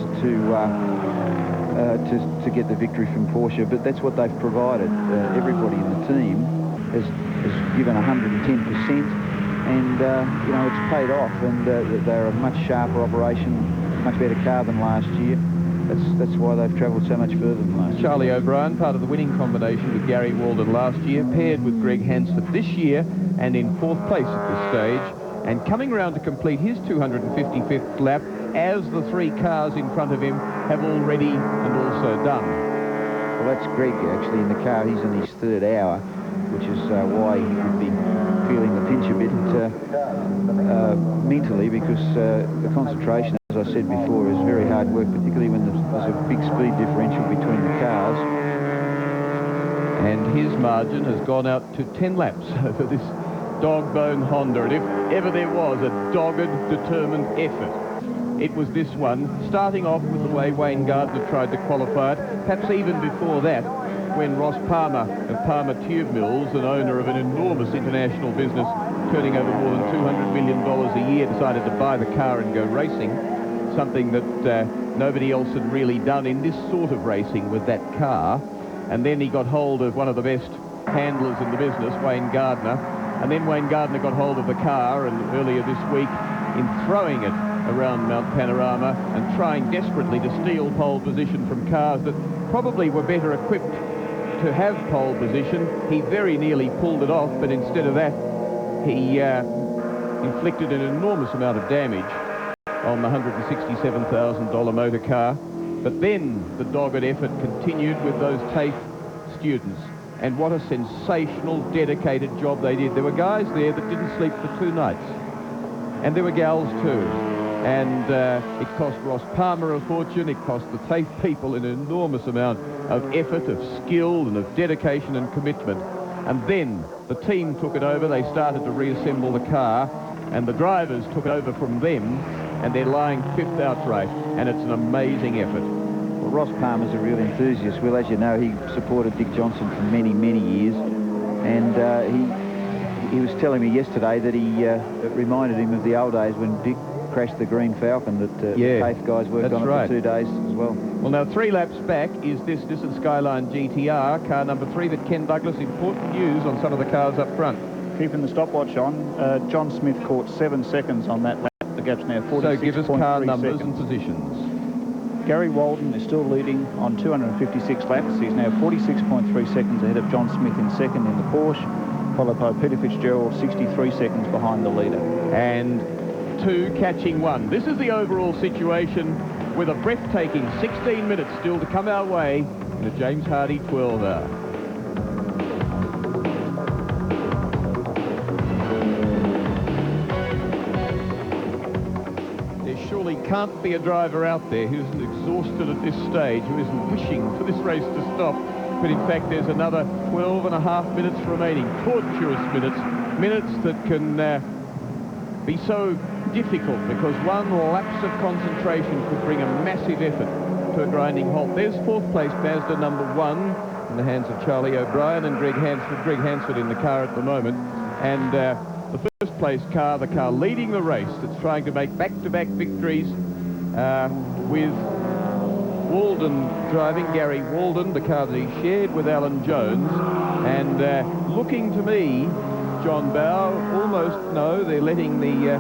to get the victory from Porsche, but that's what they've provided. Everybody in the team has given 110%, and it's paid off, and they're a much sharper operation, much better car than last year. That's why they've travelled so much further than last year. Charlie O'Brien, part of the winning combination with Gary Walden last year, paired with Greg Hansford this year, and in 4th place at this stage, and coming around to complete his 255th lap, as the 3 cars in front of him have already and also done. Well, that's Greg actually in the car. He's in his 3rd hour, which is why he would be feeling the pinch a bit mentally, because the concentration, as I said before, is very hard work, particularly when there's a big speed differential between the cars. And his margin has gone out to 10 laps over this dog-bone Honda. And if ever there was a dogged, determined effort, it was this one, starting off with the way Wayne Gardner tried to qualify it, perhaps even before that, when Ross Palmer of Palmer Tube Mills, an owner of an enormous international business turning over more than $200 million a year, decided to buy the car and go racing, something that nobody else had really done in this sort of racing with that car. And then he got hold of one of the best handlers in the business, Wayne Gardner, and then Wayne Gardner got hold of the car, and earlier this week in throwing it around Mount Panorama and trying desperately to steal pole position from cars that probably were better equipped to have pole position. He very nearly pulled it off, but instead of that, he inflicted an enormous amount of damage on the $167,000 motor car. But then the dogged effort continued with those TAFE students. And what a sensational, dedicated job they did. There were guys there that didn't sleep for 2 nights. And there were gals too. And it cost Ross Palmer a fortune. It cost the TAFE people an enormous amount of effort, of skill, and of dedication and commitment. And then the team took it over. They started to reassemble the car, and the drivers took it over from them, and they're lying 5th outright, and it's an amazing effort. Well, Ross Palmer's a real enthusiast. Well, as you know, he supported Dick Johnson for many, many years, and he was telling me yesterday that it reminded him of the old days when Dick crashed the Green Falcon that the TAFE guys worked on it for 2 days as well. Well, now 3 laps back is this Nissan Skyline GTR, car number 3 that Ken Douglas, important news on some of the cars up front. Keeping the stopwatch on, John Smith caught 7 seconds on that lap. The gap's now 46.3 So give us car numbers seconds. and positions. Gary Walden is still leading on 256 laps. He's now 46.3 seconds ahead of John Smith in second in the Porsche, followed by Peter Fitzgerald 63 seconds behind the leader. And 2 catching 1. This is the overall situation with a breathtaking 16 minutes still to come our way in a James Hardie 12-hour. There surely can't be a driver out there who isn't exhausted at this stage, who isn't wishing for this race to stop. But in fact, there's another 12 and a half minutes remaining. Torturous minutes that can be so difficult because one lapse of concentration could bring a massive effort to a grinding halt. There's 4th place Mazda number 1 in the hands of Charlie O'Brien and Greg Hansford in the car at the moment. And the 1st place car, the car leading the race, that's trying to make back-to-back victories with Walden driving, Gary Walden, the car that he shared with Alan Jones. And looking to me, John Bow, almost, no, they're letting the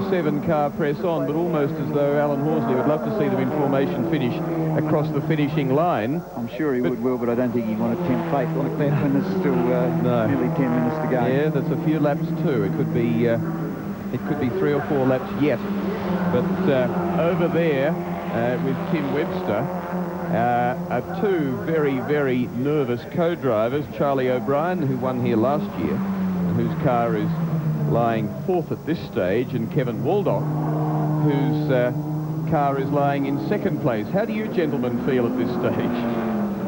7 car press on, but almost as though Alan Horsley would love to see them in formation finish across the finishing line. I'm sure he would, Will, but I don't think he'd want to tempt fate like that when there's still nearly 10 minutes to go. Yeah, that's a few laps too. It could be 3 or 4 laps yet. But over there with Tim Webster are 2 very, very nervous co-drivers, Charlie O'Brien, who won here last year, and whose car is lying 4th at this stage, and Kevin Waldock, whose car is lying in 2nd place. How do you gentlemen feel at this stage?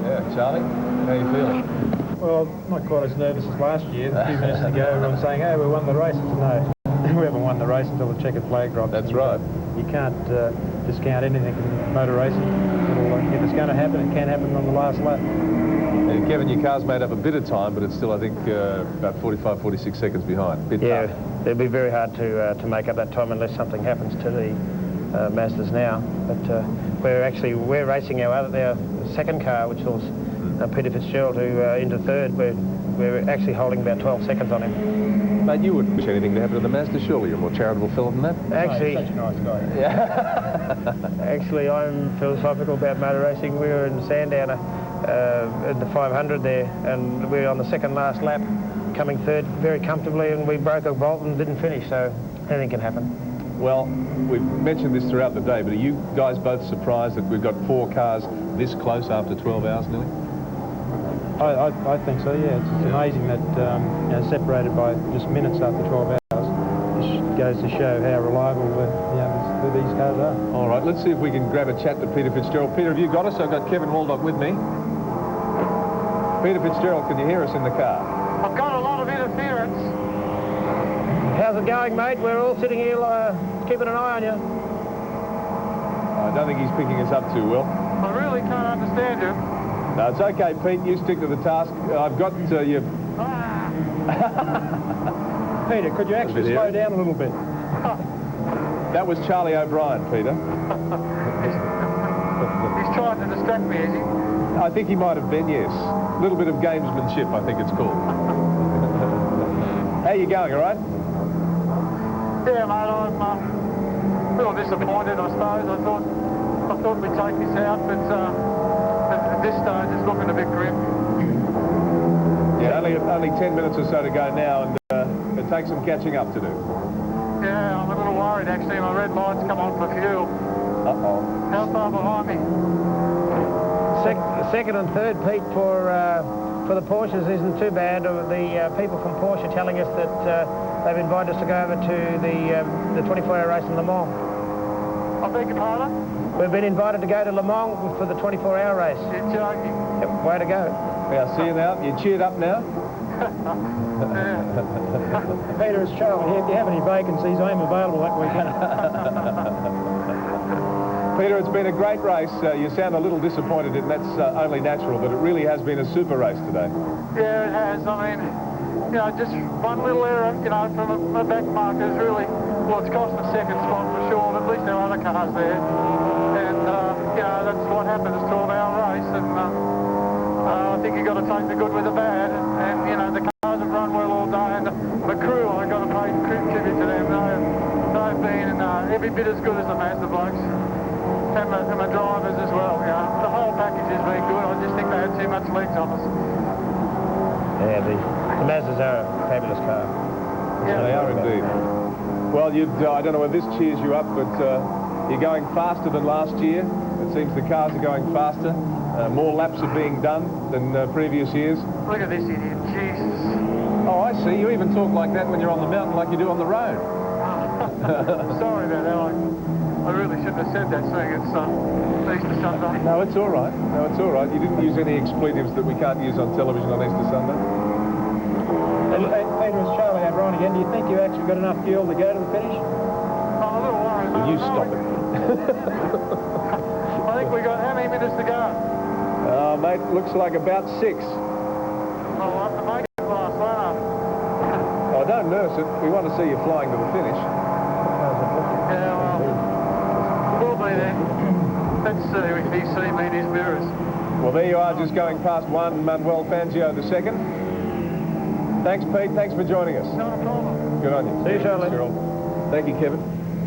Yeah, Charlie, how are you feeling? Well, not quite as nervous as last year. A few minutes ago, everyone saying, "Hey, we won the race." No, we haven't won the race until the checkered flag drops. That's right. You can't discount anything in motor racing. If it's going to happen, it can happen on the last lap. And Kevin, your car's made up a bit of time, but it's still, I think, about 45, 46 seconds behind. Bit tough. It'd be very hard to make up that time unless something happens to the Mazdas now. But we're racing our 2nd car, which was Peter Fitzgerald, who into 3rd. We're actually holding about 12 seconds on him. Mate, you wouldn't wish anything to happen to the Mazda, surely. You're a more charitable fellow than that. Actually, Such a nice guy. Yeah. Actually, I'm philosophical about motor racing. We were in Sandowner at the 500 there, and we were on the 2nd last lap, coming 3rd very comfortably, and we broke a bolt and didn't finish, so anything can happen. Well, we've mentioned this throughout the day, but are you guys both surprised that we've got 4 cars this close after 12 hours nearly? I think so, yeah. It's amazing that separated by just minutes after 12 hours. This goes to show how reliable these cars are. All right, let's see if we can grab a chat to Peter Fitzgerald. Peter, have you got us? I've got Kevin Waldock with me. Peter Fitzgerald, can you hear us in the car? I've got a lot of interference. How's it going, mate? We're all sitting here keeping an eye on you. I don't think he's picking us up too well. I really can't understand you. No, it's okay, Pete. You stick to the task. I've got you. Peter, could you actually slow down a little bit? That was Charlie O'Brien, Peter. He's trying to distract me, is he? I think he might have been, yes. A little bit of gamesmanship, I think it's called. How you going, all right? Yeah, mate, I'm a little disappointed, I suppose. I thought we'd take this out, but at this stage it's looking a bit grim. Yeah, only 10 minutes or so to go now, and it takes some catching up to do. Yeah, I'm a little worried, actually. My red light's come on for fuel. Uh-oh. How far behind me? Second and third, Pete, for the Porsches isn't too bad. The people from Porsche telling us that they've invited us to go over to the 24-hour race in Le Mans. I beg your pardon? We've been invited to go to Le Mans for the 24-hour race. You're joking. Yep, way to go. Yeah, see you now. You cheered up now? Peter, it's Charlie here. If you have any vacancies, I am available that weekend. Peter, it's been a great race. You sound a little disappointed, and that's only natural, but it really has been a super race today. Yeah, it has. I mean, you know, just one little error, you know, from a back marker is really, well, it's cost a second spot for sure, but at least there are other cars there. And, you know, that's what happens. It's a 12-hour race, and I think you've got to take the good with the bad. And you know, the cars have run well all day, and the crew, I've got to pay tribute to them. They've been every bit as good as the Mazda blokes. And the drivers as well, you know. The whole package has been good. I just think they had too much legs on us. Yeah, the Mazdas are a fabulous car. Yeah, they are indeed. Well, I don't know whether this cheers you up, but you're going faster than last year. It seems the cars are going faster. More laps are being done than previous years. Look at this idiot, Jesus. Oh, I see. You even talk like that when you're on the mountain like you do on the road. Sorry about that. I really shouldn't have said that, seeing it's Easter Sunday. No, it's all right. No, it's all right. You didn't use any expletives that we can't use on television on Easter Sunday. Peter, it's Charlie O'Brien again. Do you think you actually got enough fuel to go to the finish? I'm a little worried. Will you stop it? I think we got how many minutes to go? Mate, looks like about 6. I'll have to make it last, won't I? Oh, don't nurse it. We want to see you flying to the finish. Yeah, well, we'll be there. Let's see if he see me in his mirrors. Well, there you are, just going past one, Manuel Fangio the second. Thanks, Pete. Thanks for joining us. Not a problem. Good on you. See you, Charlie. Thank you, Kevin.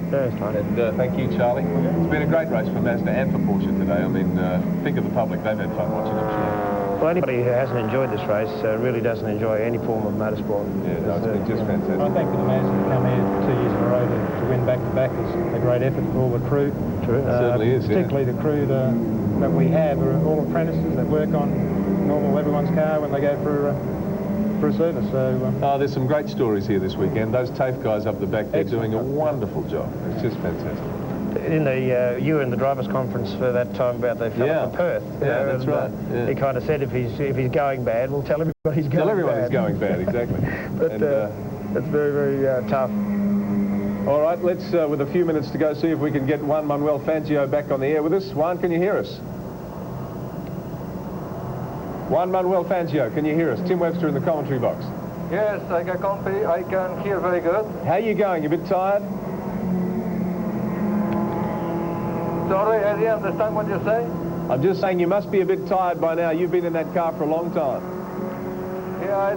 And thank you, Charlie. It's been a great race for Mazda and for Porsche today. I mean, think of the public. They've had fun watching, I'm sure. Well, anybody who hasn't enjoyed this race really doesn't enjoy any form of motorsport. Yeah, no, it's been just fantastic. I think for the Mazda to come here 2 years in a row to win back-to-back is a great effort for all the crew. True, it certainly is, particularly the crew that we have are all apprentices that work on normal everyone's car when they go for a service. So, there's some great stories here this weekend. Those TAFE guys up the back, they're doing a wonderful job. It's just fantastic. In the you were in the drivers' conference for that time about the fellow from Perth. Yeah, that's right. He kind of said if he's going bad, we'll tell everybody he's going bad. Tell everyone he's going bad, exactly. But that's very, very tough. All right, let's, with a few minutes to go, see if we can get Juan Manuel Fangio back on the air with us. Juan, can you hear us? Juan Manuel Fangio, can you hear us? Tim Webster in the commentary box. Yes, I can hear very good. How are you going? You a bit tired? Sorry, I didn't understand what you say. I'm just saying you must be a bit tired by now. You've been in that car for a long time. Yeah,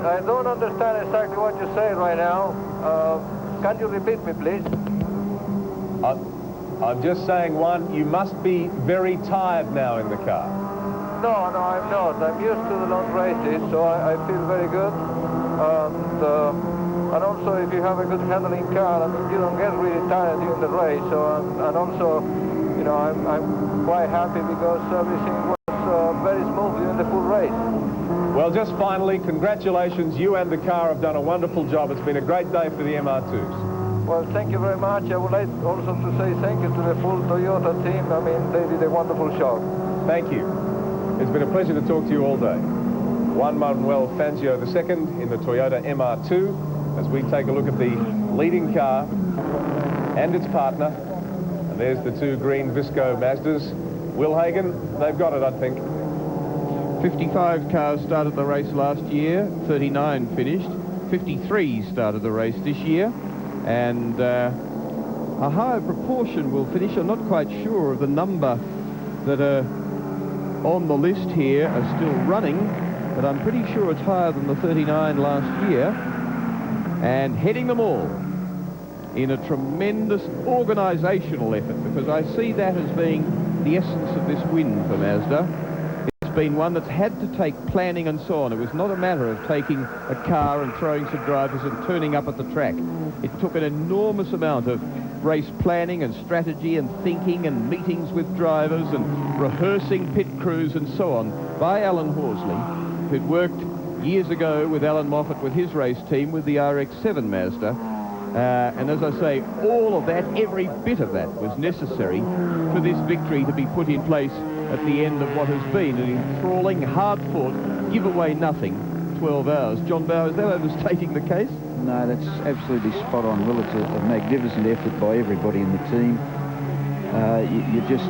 I don't understand exactly what you say right now. Can you repeat me, please? I'm just saying, Juan, you must be very tired now in the car. No, I'm not. I'm used to the long races, so I feel very good. And also, if you have a good handling car, I mean, you don't get really tired during the race. So, and also, you know, I'm quite happy because everything was very smooth during the full race. Well, just finally, congratulations. You and the car have done a wonderful job. It's been a great day for the MR2s. Well, thank you very much. I would like also to say thank you to the full Toyota team. I mean, they did a wonderful job. Thank you. It's been a pleasure to talk to you all day. Juan Manuel Fangio II in the Toyota MR2 as we take a look at the leading car and its partner. And there's the two green Visco Mazdas. Will Hagen, they've got it, I think. 55 cars started the race last year, 39 finished. 53 started the race this year, and a higher proportion will finish. I'm not quite sure of the number that are on the list here are still running, but I'm pretty sure it's higher than the 39 last year. And heading them all in a tremendous organisational effort, because I see that as being the essence of this win for Mazda. It's been one that's had to take planning and so on. It was not a matter of taking a car and throwing some drivers and turning up at the track. It took an enormous amount of race planning and strategy and thinking and meetings with drivers and rehearsing pit crews and so on by Alan Horsley, who'd worked years ago with Alan Moffat with his race team with the RX-7 Mazda. And as I say, all of that, every bit of that was necessary for this victory to be put in place at the end of what has been an enthralling, hard-fought, give-away nothing 12 hours. John Bowe, is that overstating the case? No, that's absolutely spot on, Will. It's a magnificent effort by everybody in the team. You just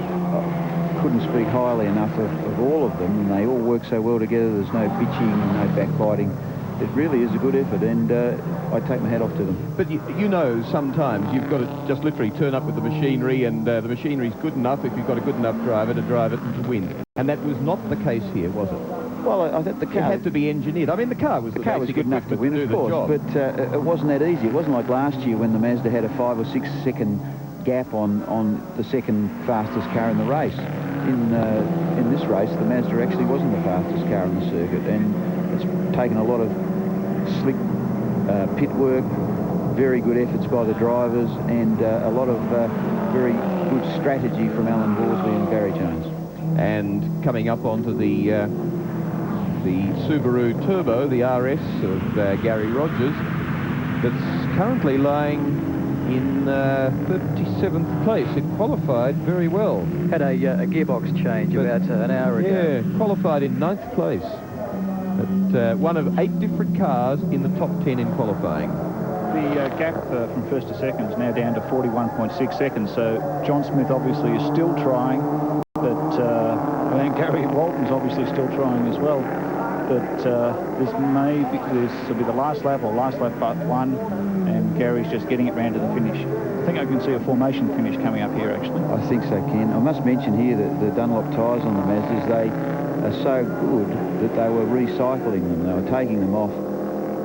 couldn't speak highly enough of all of them, and they all work so well together. There's no bitching, no backbiting. It really is a good effort, and I take my hat off to them. But you know, sometimes you've got to just literally turn up with the machinery, and the machinery's good enough if you've got a good enough driver to drive it and to win. And that was not the case here, was it? Well, I think the car... It had to be engineered. I mean, the car was good enough to win, of course, but it wasn't that easy. It wasn't like last year when the Mazda had a 5 or 6 second gap on the second fastest car in the race. In this race, the Mazda actually wasn't the fastest car on the circuit, and it's taken a lot of slick pit work, very good efforts by the drivers, and a lot of very good strategy from Alan Horsley and Barry Jones. And coming up onto the Subaru Turbo, the RS of Gary Rogers, that's currently lying in 37th place. It qualified very well. Had a gearbox change about an hour ago. Yeah, qualified in 9th place. At one of 8 different cars in the top 10 in qualifying. The gap from first to second is now down to 41.6 seconds, so John Smith obviously is still trying, but and Gary Walton's obviously still trying as well. But this will be the last lap, or last lap but one, and Gary's just getting it round to the finish. I think I can see a formation finish coming up here, actually. I think so, Ken. I must mention here that the Dunlop tyres on the Mazdas, they are so good that they were recycling them. They were taking them off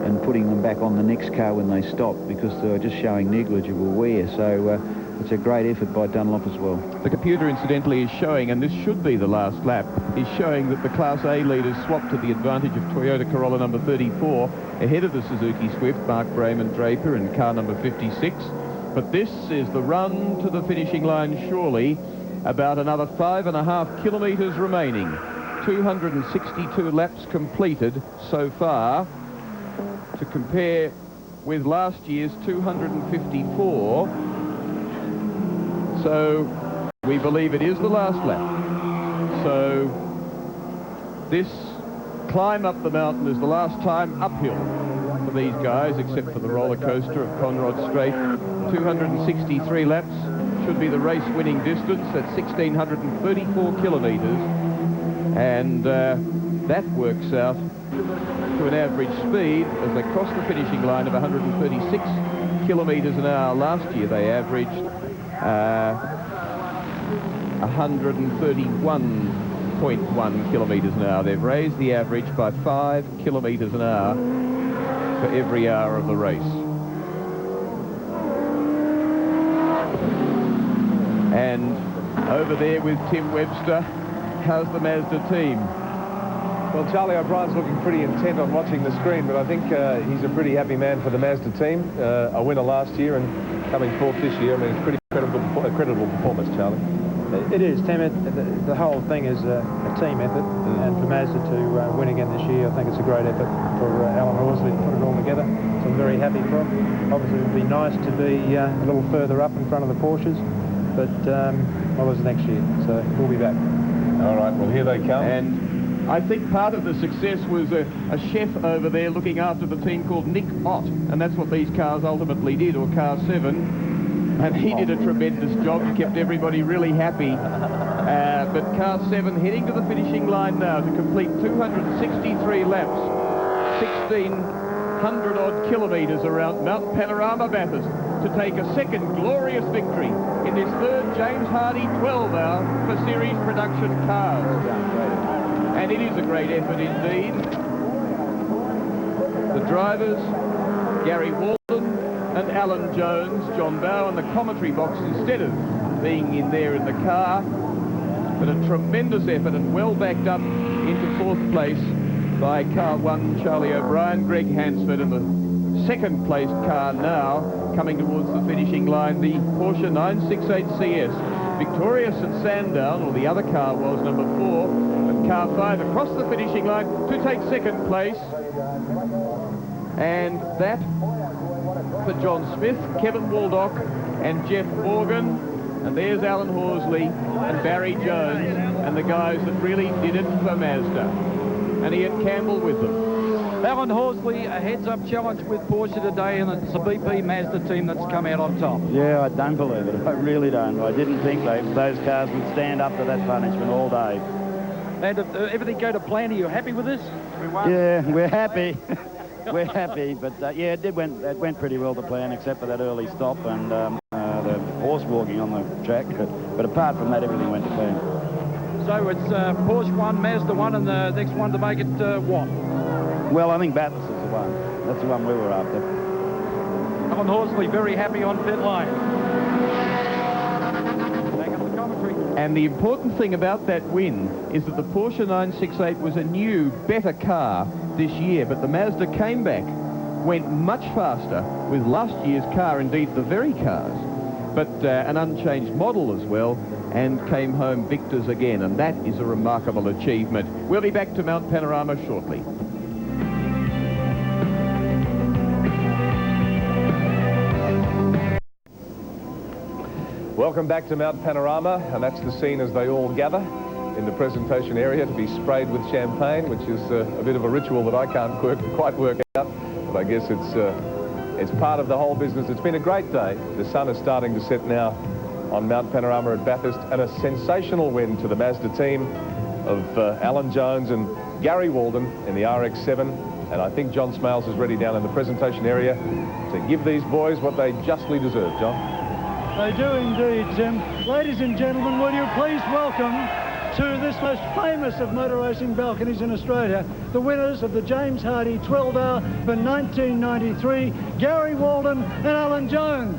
and putting them back on the next car when they stopped, because they were just showing negligible wear. So it's a great effort by Dunlop as well. The computer, incidentally, is showing, and this should be the last lap, is showing that the Class A leaders swapped to the advantage of Toyota Corolla number 34 ahead of the Suzuki Swift, Mark Brayman Draper and car number 56. But this is the run to the finishing line, surely. About another 5.5 kilometres remaining. 262 laps completed so far, to compare with last year's 254. So we believe it is the last lap. So this climb up the mountain is the last time uphill for these guys, except for the roller coaster of Conrod Straight. 263 laps should be the race winning distance at 1,634 kilometres. And that works out to an average speed, as they cross the finishing line, of 136 kilometres an hour. Last year they averaged 131.1 kilometres an hour. They've raised the average by 5 kilometres an hour for every hour of the race. And over there with Tim Webster, how's the Mazda team? Well, Charlie O'Brien's looking pretty intent on watching the screen, but I think he's a pretty happy man for the Mazda team. A winner last year and coming fourth this year. I mean, it's pretty creditable performance, Charlie. It is, Tim. The whole thing is a team effort, and for Mazda to win again this year, I think it's a great effort for Alan Horsley to put it all together. So I'm very happy for him. Obviously, it would be nice to be a little further up in front of the Porsches, but well, it's next year, so we'll be back. All right, well, here they come. And I think part of the success was a chef over there looking after the team called Nick Ott, and that's what these cars ultimately did, or car 7. And he did a tremendous job. He kept everybody really happy. But car 7 heading to the finishing line now to complete 263 laps, 1,600-odd kilometres around Mount Panorama, Bathurst, to take a second glorious victory in this third James Hardie 12-hour for series production cars. And it is a great effort indeed. The drivers, Gary Walton and and Alan Jones, John Bow in the commentary box instead of being in there in the car. But a tremendous effort and well backed up into fourth place by car 1, Charlie O'Brien, Greg Hansford, and the second placed car now coming towards the finishing line, the Porsche 968 CS. Victorious at Sandown, or the other car was number 4, and car 5 across the finishing line to take second place. And that for John Smith, Kevin Waldock and Jeff Morgan. And there's Alan Horsley and Barry Jones and the guys that really did it for Mazda. And Ian Campbell with them. Alan Horsley, a heads-up challenge with Porsche today, and it's a BP Mazda team that's come out on top. Yeah, I don't believe it. I really don't. I didn't think those cars would stand up to that punishment all day. And everything go to plan. Are you happy with this? Yeah, we're happy. We're happy, but yeah, it went pretty well to plan, except for that early stop and the horse walking on the track. But apart from that, everything went to plan. So it's Porsche 1, Mazda 1, and the next one to make it what? Well, I think Bathurst is the one. That's the one we were after. Alan Horsley very happy on pit lane. Back up the commentary. And the important thing about that win is that the Porsche 968 was a new, better car this year, but the Mazda came back, went much faster with last year's car, indeed the very cars, but an unchanged model as well, and came home victors again, and that is a remarkable achievement. We'll be back to Mount Panorama shortly. Welcome back to Mount Panorama, and that's the scene as they all gather in the presentation area to be sprayed with champagne, which is a bit of a ritual that I can't quite work out, but I guess it's part of the whole business. It's been a great day. The sun is starting to set now on Mount Panorama at Bathurst, and a sensational win to the Mazda team of Alan Jones and Gary Walden in the RX-7, and I think John Smales is ready down in the presentation area to give these boys what they justly deserve. John? They do indeed, Tim. Ladies and gentlemen, will you please welcome to this most famous of motor racing balconies in Australia, the winners of the James Hardie 12-hour for 1993, Gary Walden and Alan Jones.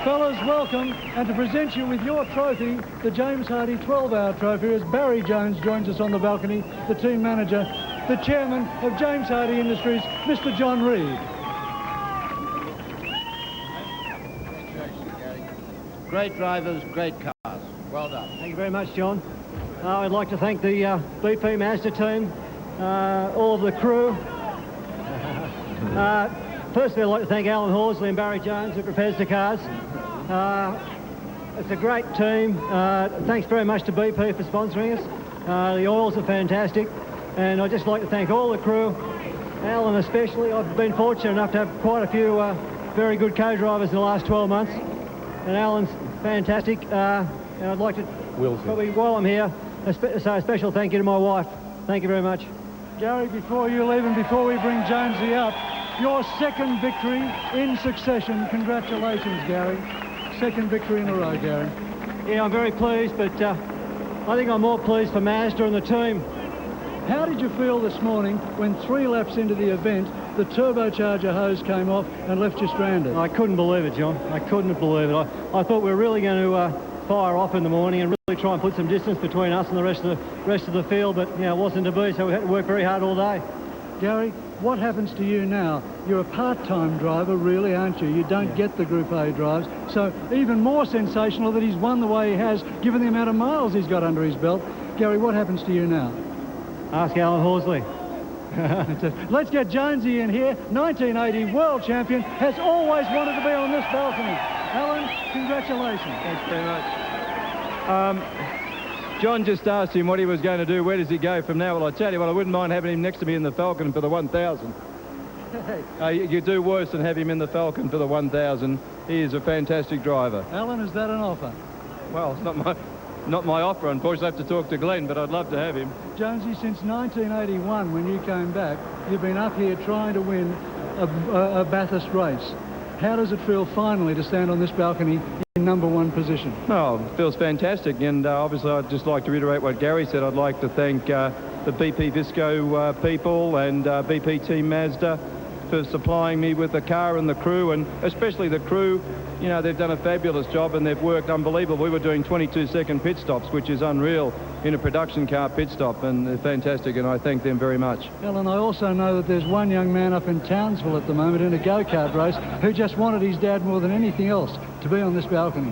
Fellas, welcome, and to present you with your trophy, the James Hardie 12-hour trophy, as Barry Jones joins us on the balcony, the team manager, the chairman of James Hardie Industries, Mr. John Reed. Great drivers, great cars. Well done. Thank you very much, John. I'd like to thank the BP Mazda team, all of the crew. Firstly, I'd like to thank Alan Horsley and Barry Jones, who prepares the cars. It's a great team. Thanks very much to BP for sponsoring us. The oils are fantastic. And I'd just like to thank all the crew, Alan especially. I've been fortunate enough to have quite a few very good co-drivers in the last 12 months. And Alan's fantastic. And I'd like to, probably while I'm here, say a special thank you to my wife. Thank you very much. Gary, before you leave and before we bring Jonesy up, your second victory in succession. Congratulations, Gary. Second victory in a row, Gary. Yeah, I'm very pleased, but I think I'm more pleased for Mazda and the team. How did you feel this morning when 3 laps into the event, the turbocharger hose came off and left you stranded? I couldn't believe it, John. I couldn't believe it. I thought we were really going to fire off in the morning and really try and put some distance between us and the rest of the field, but you know, it wasn't to be, so we had to work very hard all day. Gary, what happens to you now? You're a part-time driver, really, aren't you? You don't get the Group A drives, so even more sensational that he's won the way he has, given the amount of miles he's got under his belt. Gary, what happens to you now? Ask Alan Horsley. Let's get Jonesy in here. 1980 world champion, has always wanted to be on this balcony. Alan, congratulations. Thanks very much. John just asked him what he was going to do. Where does he go from now? Well, I tell you what, I wouldn't mind having him next to me in the Falcon for the 1,000. You do worse than have him in the Falcon for the 1,000. He is a fantastic driver. Alan, is that an offer? Well, it's not my offer, unfortunately. I have to talk to Glenn, but I'd love to have him. Jonesy, since 1981, when you came back, you've been up here trying to win a Bathurst race. how does it feel finally to stand on this balcony in #1 position? Oh, it feels fantastic, and obviously I'd just like to reiterate what Gary said. I'd like to thank the BP Visco people and BP Team Mazda for supplying me with the car and the crew, and especially the crew. You know, they've done a fabulous job and they've worked unbelievable. We were doing 22-second pit stops, which is unreal in a production car pit stop, and they're fantastic, and I thank them very much. Alan, I also know that there's one young man up in Townsville at the moment in a go-kart race who just wanted his dad more than anything else to be on this balcony.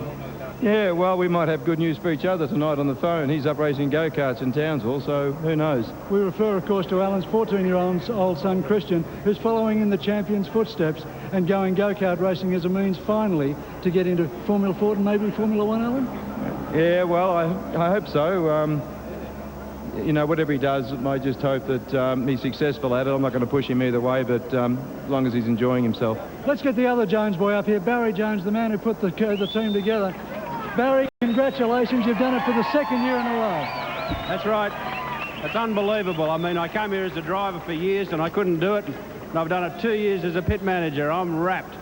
Yeah, well, we might have good news for each other tonight on the phone. He's up racing go-karts in Townsville, so who knows? We refer, of course, to Alan's 14-year-old son, Christian, who's following in the champion's footsteps and going go-kart racing as a means, finally, to get into Formula Ford and maybe Formula One, Alan? Yeah, well, I hope so. You know, whatever he does, I just hope that he's successful at it. I'm not going to push him either way, but as long as he's enjoying himself. Let's get the other Jones boy up here, Barry Jones, the man who put the team together. Barry, congratulations. You've done it for the second year in a row. That's right. It's unbelievable. I mean, I came here as a driver for years and I couldn't do it. And I've done it 2 years as a pit manager. I'm wrapped.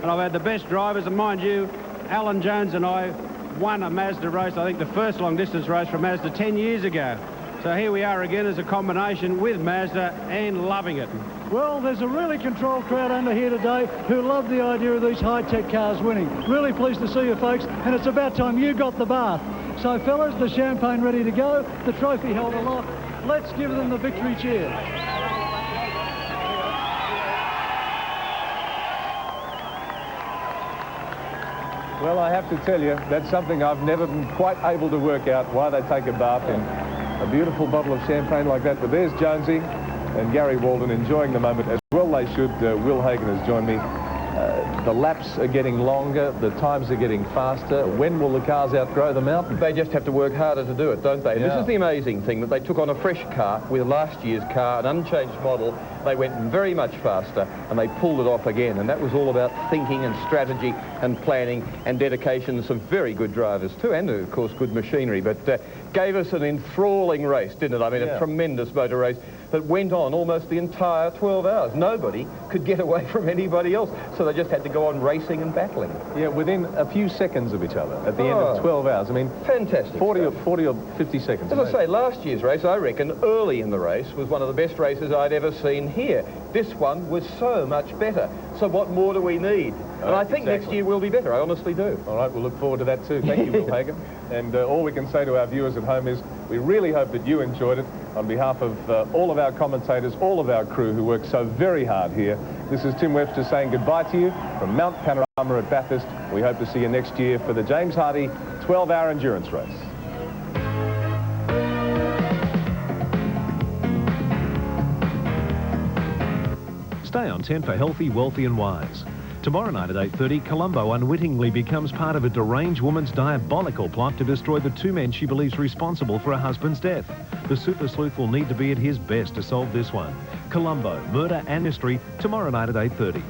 And I've had the best drivers. And mind you, Alan Jones and I won a Mazda race, I think the first long-distance race for Mazda 10 years ago. So here we are again as a combination with Mazda and loving it. Well, there's a really controlled crowd under here today who love the idea of these high-tech cars winning. Really pleased to see you folks, and it's about time you got the bath. So fellas, the champagne ready to go, the trophy held aloft. Let's give them the victory cheer. Well, I have to tell you, that's something I've never been quite able to work out, why they take a bath in a beautiful bottle of champagne like that. But there's Jonesy and Gary Walden enjoying the moment as well they should. Will Hagen has joined me. The laps are getting longer, the times are getting faster. When will the cars outgrow them out? They just have to work harder to do it, don't they? Yeah. This is the amazing thing, that they took on a fresh car with last year's car, an unchanged model. They went very much faster and they pulled it off again, and that was all about thinking and strategy and planning and dedication. Some very good drivers too, and of course good machinery, but gave us an enthralling race, didn't it? I mean, a tremendous motor race that went on almost the entire 12 hours. Nobody could get away from anybody else, so they just had to go on racing and battling. Yeah, within a few seconds of each other at the end of 12 hours. I mean, fantastic. 40 or 50 seconds. As I say, last year's race, I reckon, early in the race, was one of the best races I'd ever seen here. This one was so much better. So what more do we need? And I think next year will be better. I honestly do. All right, we'll look forward to that too. Thank you, Will Hagen. And all we can say to our viewers at home is we really hope that you enjoyed it. On behalf of all of our commentators, all of our crew who work so very hard here, this is Tim Webster saying goodbye to you from Mount Panorama at Bathurst. We hope to see you next year for the James Hardie 12-hour endurance race. Stay on 10 for Healthy, Wealthy and Wise. Tomorrow night at 8:30, Colombo unwittingly becomes part of a deranged woman's diabolical plot to destroy the two men she believes responsible for her husband's death. The super sleuth will need to be at his best to solve this one. Colombo, Murder and Mystery, tomorrow night at 8:30.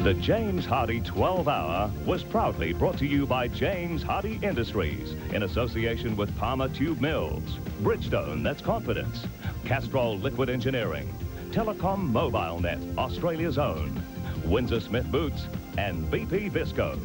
The James Hardie 12-hour was proudly brought to you by James Hardie Industries in association with Palmer Tube Mills, Bridgestone, that's confidence, Castrol Liquid Engineering, Telecom Mobile Net, Australia's own, Windsor Smith Boots, and BP Visco.